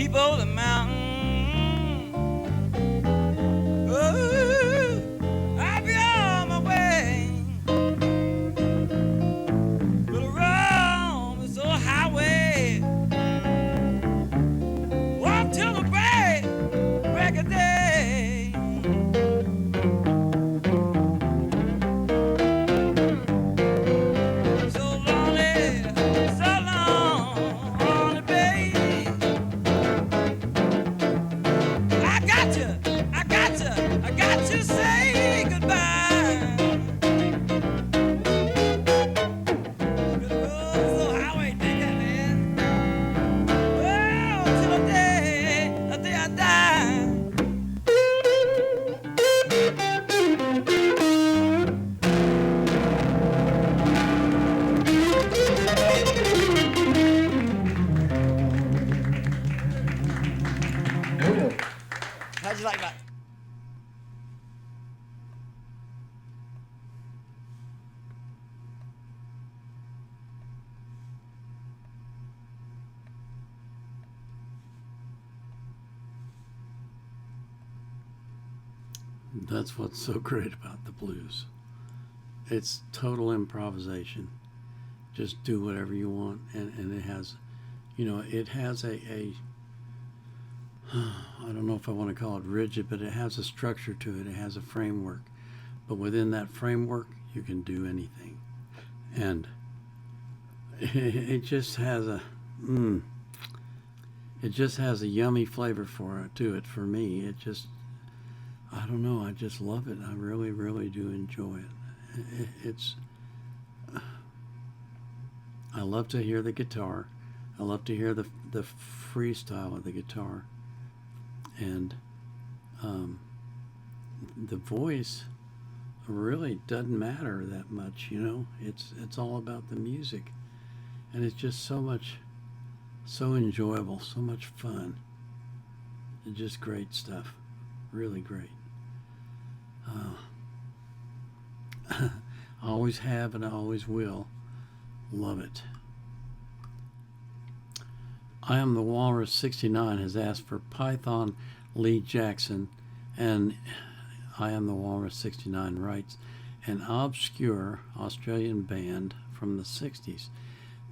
deep over the mountain. Oh, I'll be on my way. But around this old highway, walk till the break of day. So lonely, babe. I got to say goodbye. Gonna go this old highway, dig that, man. Well, till the day I die. How'd you like that? That's what's so great about the blues. It's total improvisation. Just do whatever you want, and it has, it has a I don't know if I want to call it rigid, but it has a structure to it. It has a framework. But within that framework, you can do anything. And it just has a yummy flavor to it for me. It just, I don't know, I just love it. I really, really do enjoy it. I love to hear the guitar. I love to hear the freestyle of the guitar. And the voice really doesn't matter that much, It's all about the music. And it's just so enjoyable, so much fun. It's just great stuff. Really great. I always have and I always will. Love it. I Am the Walrus 69 has asked for Python Lee Jackson, and I Am the Walrus 69 writes, an obscure Australian band from the 60s.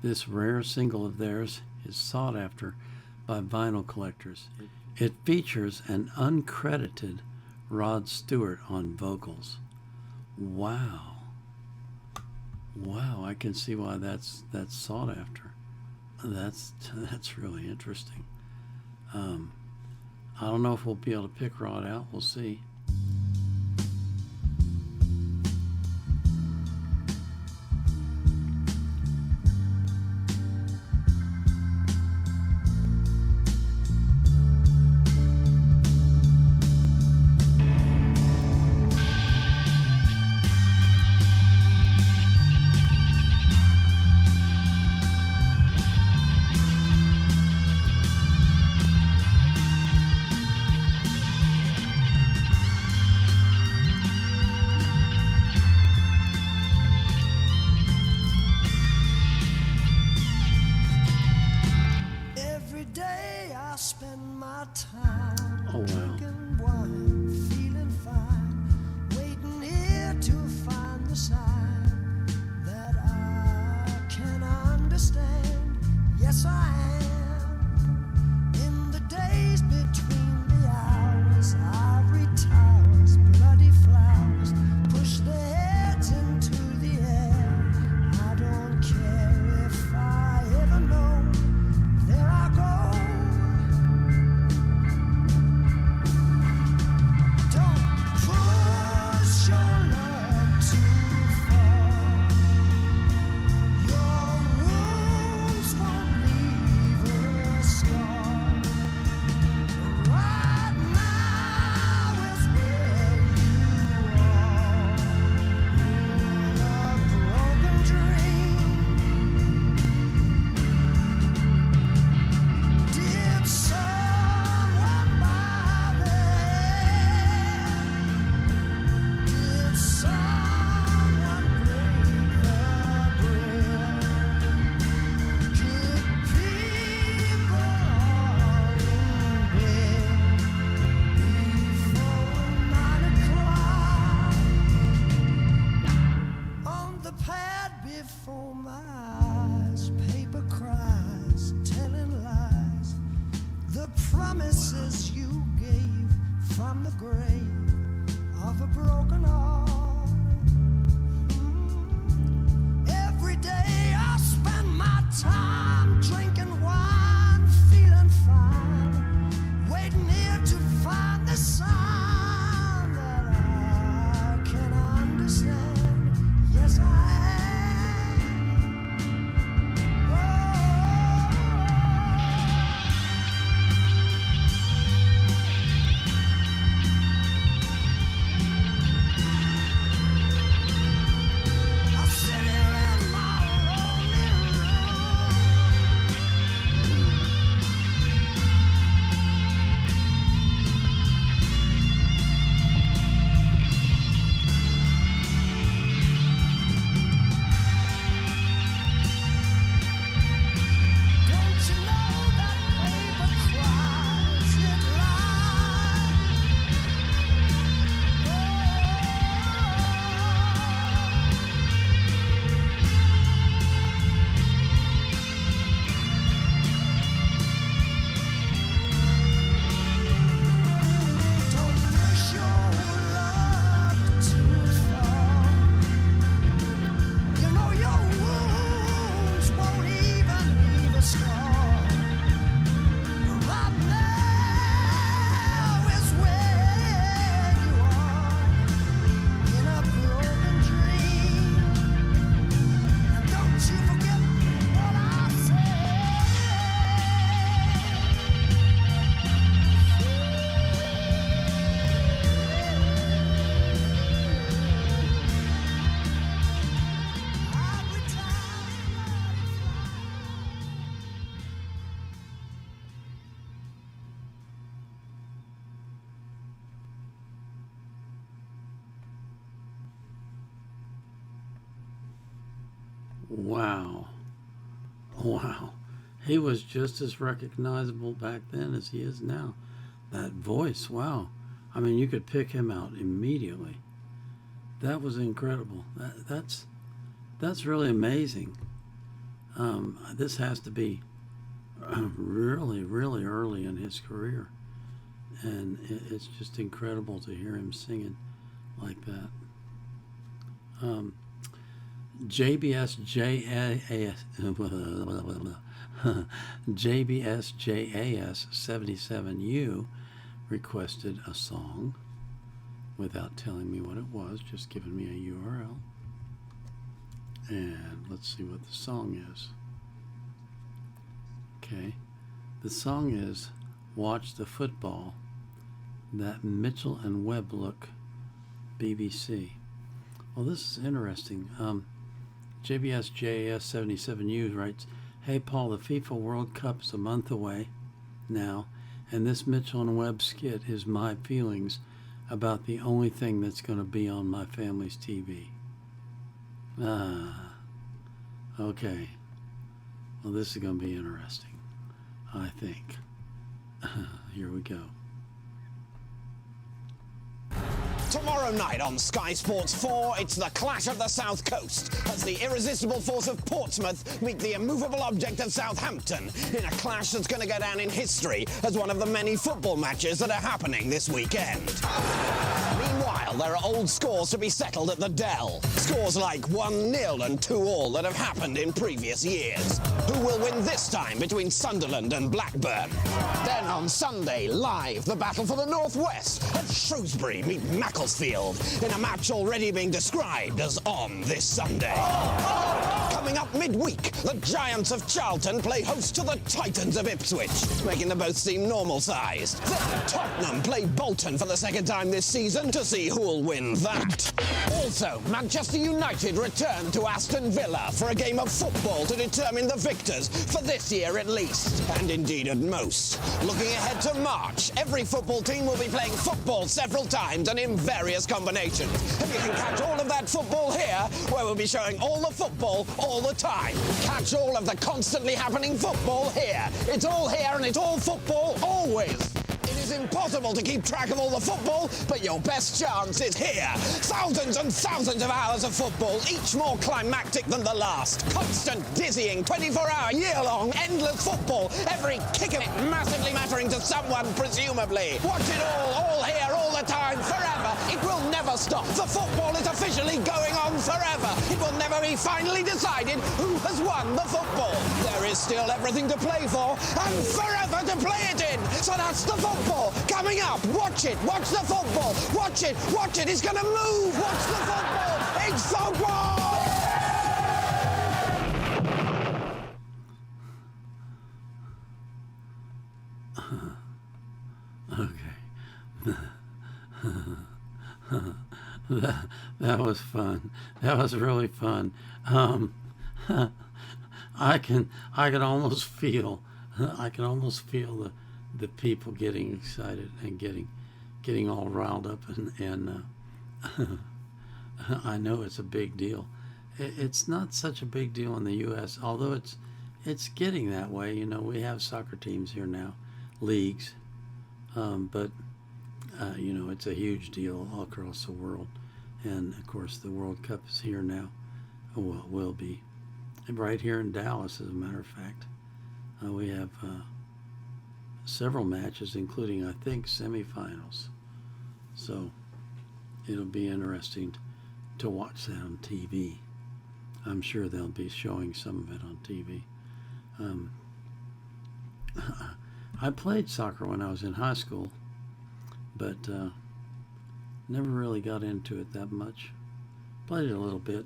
This rare single of theirs is sought after by vinyl collectors. It features an uncredited Rod Stewart on vocals. Wow, I can see why that's sought after. That's really interesting. I don't know if we'll be able to pick Rod out. We'll see. promises you gave from the grave of a broken heart. Every day I spend my time drinking wine, feeling fine, waiting here to find the sign that I can understand. Yes, I Wow. Wow. He was just as recognizable back then as he is now. That voice, wow. I mean, you could pick him out immediately. That was incredible. That's really amazing. This has to be really, really early in his career. And it's just incredible to hear him singing like that. JBSJAS77U requested a song without telling me what it was, just giving me a URL. And let's see what the song is. Okay, the song is Watch the Football, That Mitchell and Webb Look, BBC. Well, this is interesting. JBSJAS77U writes, "Hey Paul, the FIFA World Cup is a month away now, and this Mitchell and Webb skit is my feelings about the only thing that's going to be on my family's TV." Okay. Well, this is going to be interesting, I think. Here we go. Tomorrow night on Sky Sports 4, it's the clash of the South Coast as the irresistible force of Portsmouth meet the immovable object of Southampton in a clash that's going to go down in history as one of the many football matches that are happening this weekend. Meanwhile, there are old scores to be settled at the Dell. Scores like 1-0 and 2-2 that have happened in previous years. Who will win this time between Sunderland and Blackburn? Then on Sunday, live, the battle for the Northwest as Shrewsbury meet Macclesfield in a match already being described as on this Sunday. Coming up midweek, the Giants of Charlton play host to the Titans of Ipswich, making them both seem normal-sized. Then Tottenham play Bolton for the second time this season to see who'll win that. Also, Manchester United return to Aston Villa for a game of football to determine the victors for this year at least, and indeed at most. Looking ahead to March, every football team will be playing football several times and in various combinations. And you can catch all of that football here, where we'll be showing all the football all the time. Catch all of the constantly happening football here. It's all here and it's all football always. In It's impossible to keep track of all the football, but your best chance is here. Thousands and thousands of hours of football, each more climactic than the last. Constant, dizzying, 24-hour, year-long, endless football. Every kick of it massively mattering to someone, presumably. Watch it all here, all the time, forever. It will never stop. The football is officially going on forever. It will never be finally decided who has won the football. There is still everything to play for and forever to play it in. So that's the football coming up. Watch it. Watch the football. Watch it. Watch it. It's going to move. Watch the football. It's football. That was fun. That was really fun. I can almost feel the people getting excited and getting all riled up, and I know it's a big deal. It's not such a big deal in the U.S., although it's getting that way. You know, we have soccer teams here now, leagues, but you know, it's a huge deal all across the world. And of course, the World Cup is here now. Well, will be right here in Dallas, as a matter of fact. We have several matches, including, I think, semifinals. So it'll be interesting to watch that on TV. I'm sure they'll be showing some of it on TV. I played soccer when I was in high school, but never really got into it that much. Played it a little bit.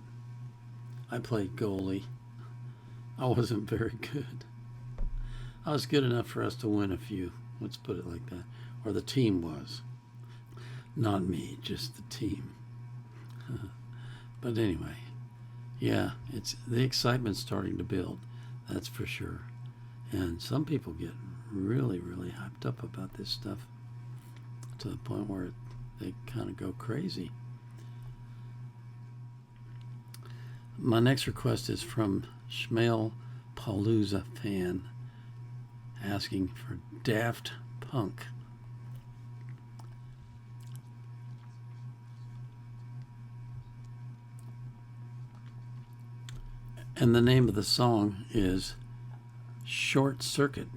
I played goalie. I wasn't very good. I was good enough for us to win a few. Let's put it like that. Or the team was. Not me, just the team. But anyway, yeah, it's the excitement's starting to build. That's for sure. And some people get really, really hyped up about this stuff to the point where they kind of go crazy. My next request is from Shmail Palooza fan asking for Daft Punk. And the name of the song is Short Circuit.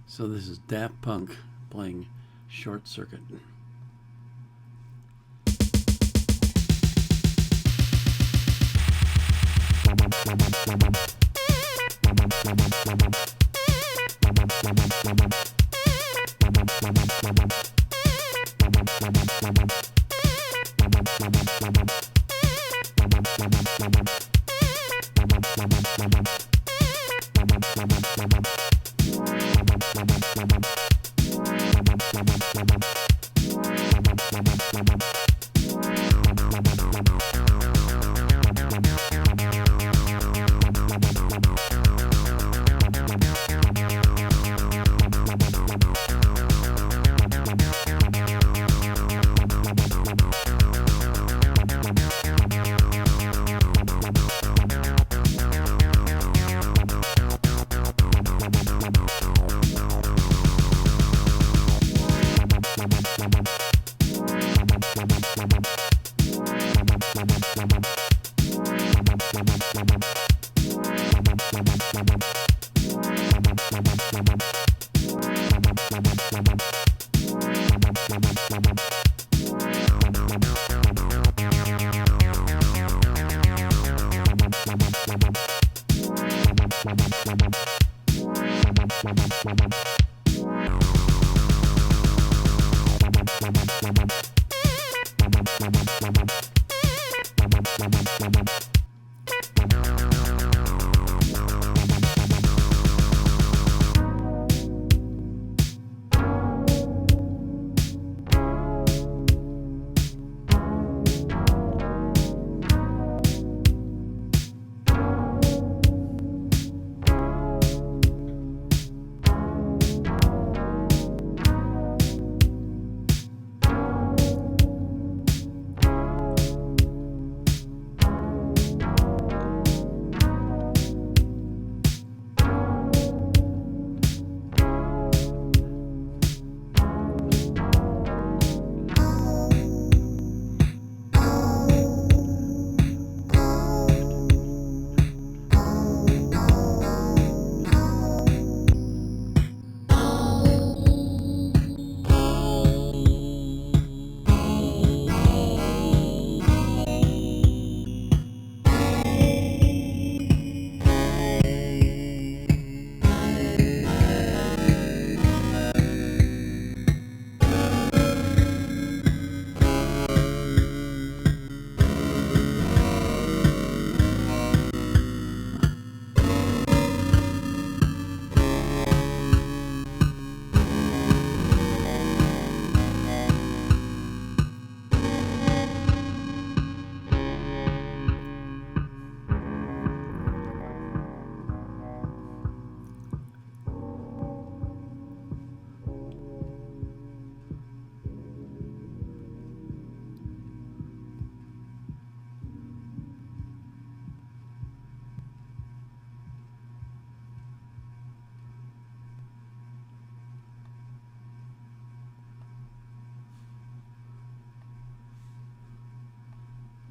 So this is Daft Punk playing Short Circuit.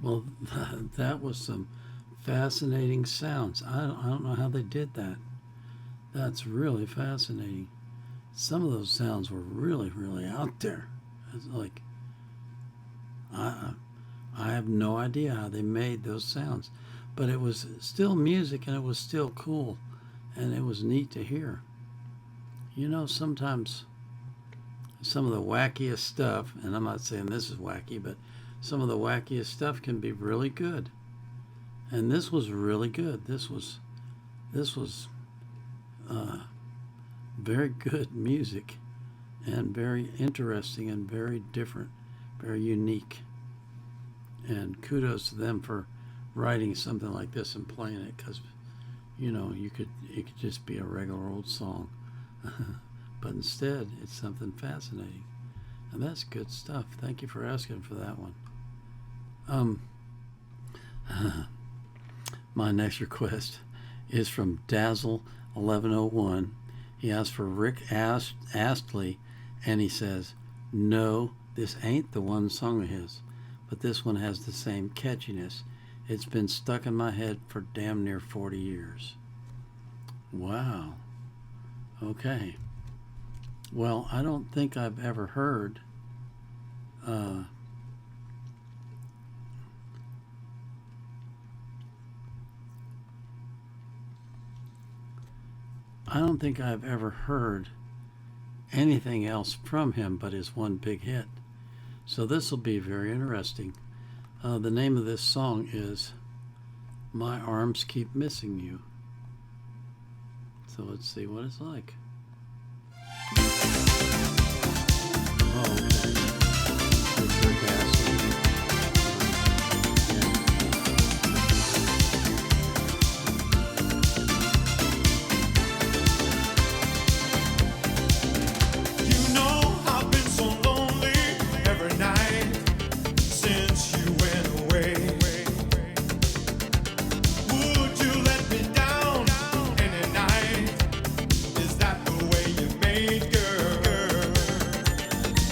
Well, that was some fascinating sounds. I don't know how they did that. That's really fascinating. Some of those sounds were really, really out there. It's like, I have no idea how they made those sounds, but it was still music and it was still cool, and it was neat to hear. You know, sometimes some of the wackiest stuff, and I'm not saying this is wacky, but some of the wackiest stuff can be really good. And this was really good. This was very good music, and very interesting and very different, very unique. And kudos to them for writing something like this and playing it, because, you know, it could just be a regular old song. But instead, it's something fascinating. And that's good stuff. Thank you for asking for that one. My next request is from Dazzle1101. He asked for Rick Astley, and he says, no, this ain't the one song of his, but this one has the same catchiness. It's been stuck in my head for damn near 40 years. Wow. Okay. Well, I don't think I've ever heard anything else from him but his one big hit. So this will be very interesting. The name of this song is My Arms Keep Missing You. So let's see what it's like. Oh, okay. It's Rick Astley.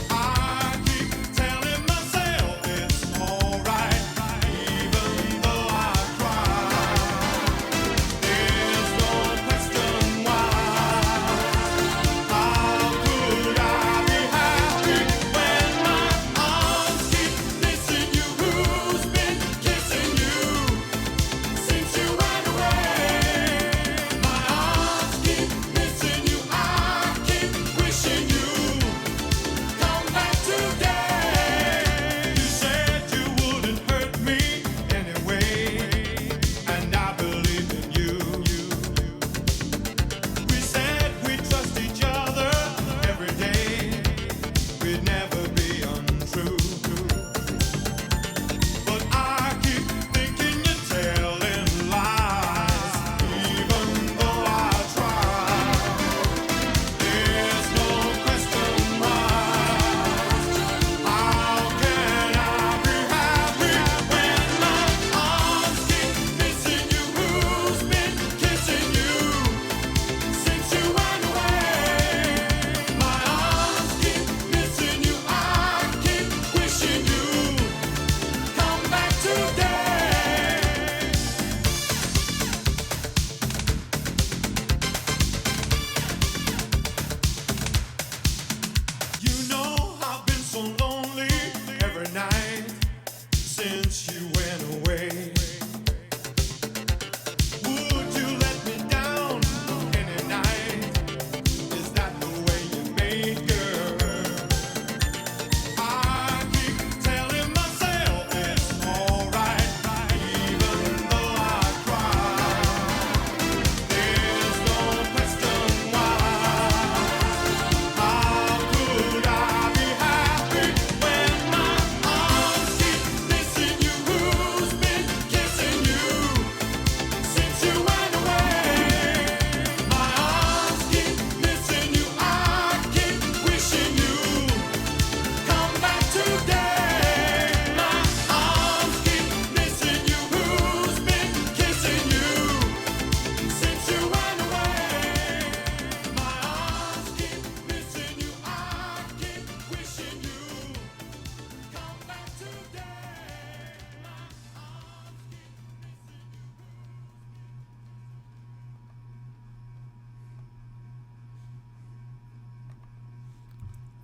I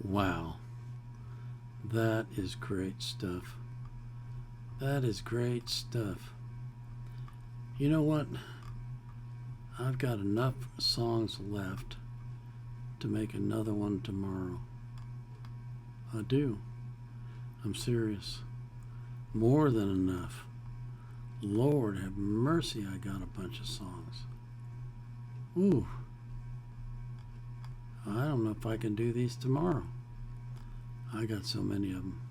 Wow. That is great stuff. That is great stuff. You know what? I've got enough songs left to make another one tomorrow. I do. I'm serious. More than enough. Lord have mercy, I got a bunch of songs. Ooh. I don't know if I can do these tomorrow. I got so many of them.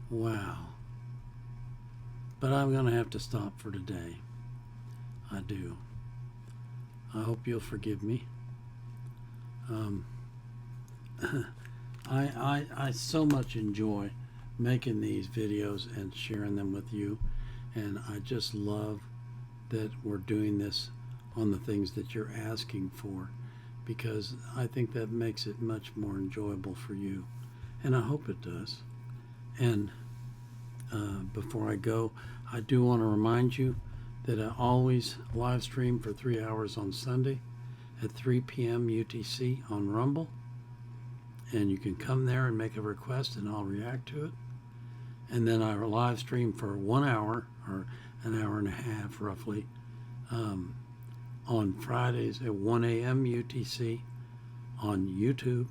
Wow. But I'm going to have to stop for today. I do. I hope you'll forgive me. I so much enjoy making these videos and sharing them with you, and I just love that we're doing this on the things that you're asking for, because I think that makes it much more enjoyable for you, and I hope it does. And before I go, I do want to remind you that I always live stream for 3 hours on Sunday at 3 p.m. UTC on Rumble, and you can come there and make a request and I'll react to it. And then I live stream for 1 hour or an hour and a half roughly on Fridays at 1 a.m. UTC on YouTube.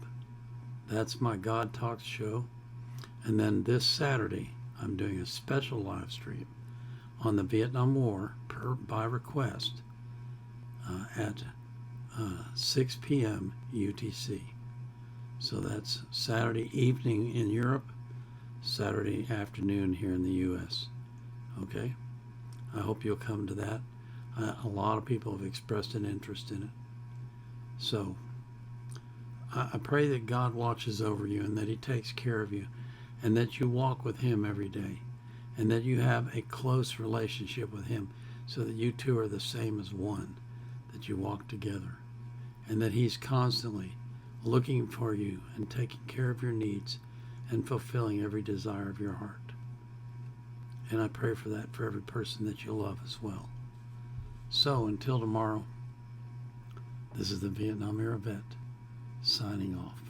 That's my God Talks show. And then this Saturday I'm doing a special live stream on the Vietnam War by request at 6 p.m. UTC. So that's Saturday evening in Europe, Saturday afternoon here in the U.S. Okay? I hope you'll come to that. A lot of people have expressed an interest in it. So I pray that God watches over you and that He takes care of you and that you walk with Him every day and that you have a close relationship with Him so that you two are the same as one, that you walk together, and that He's constantly looking for you and taking care of your needs and fulfilling every desire of your heart. And I pray for that for every person that you love as well. So until tomorrow, this is the Vietnam Era Vet signing off.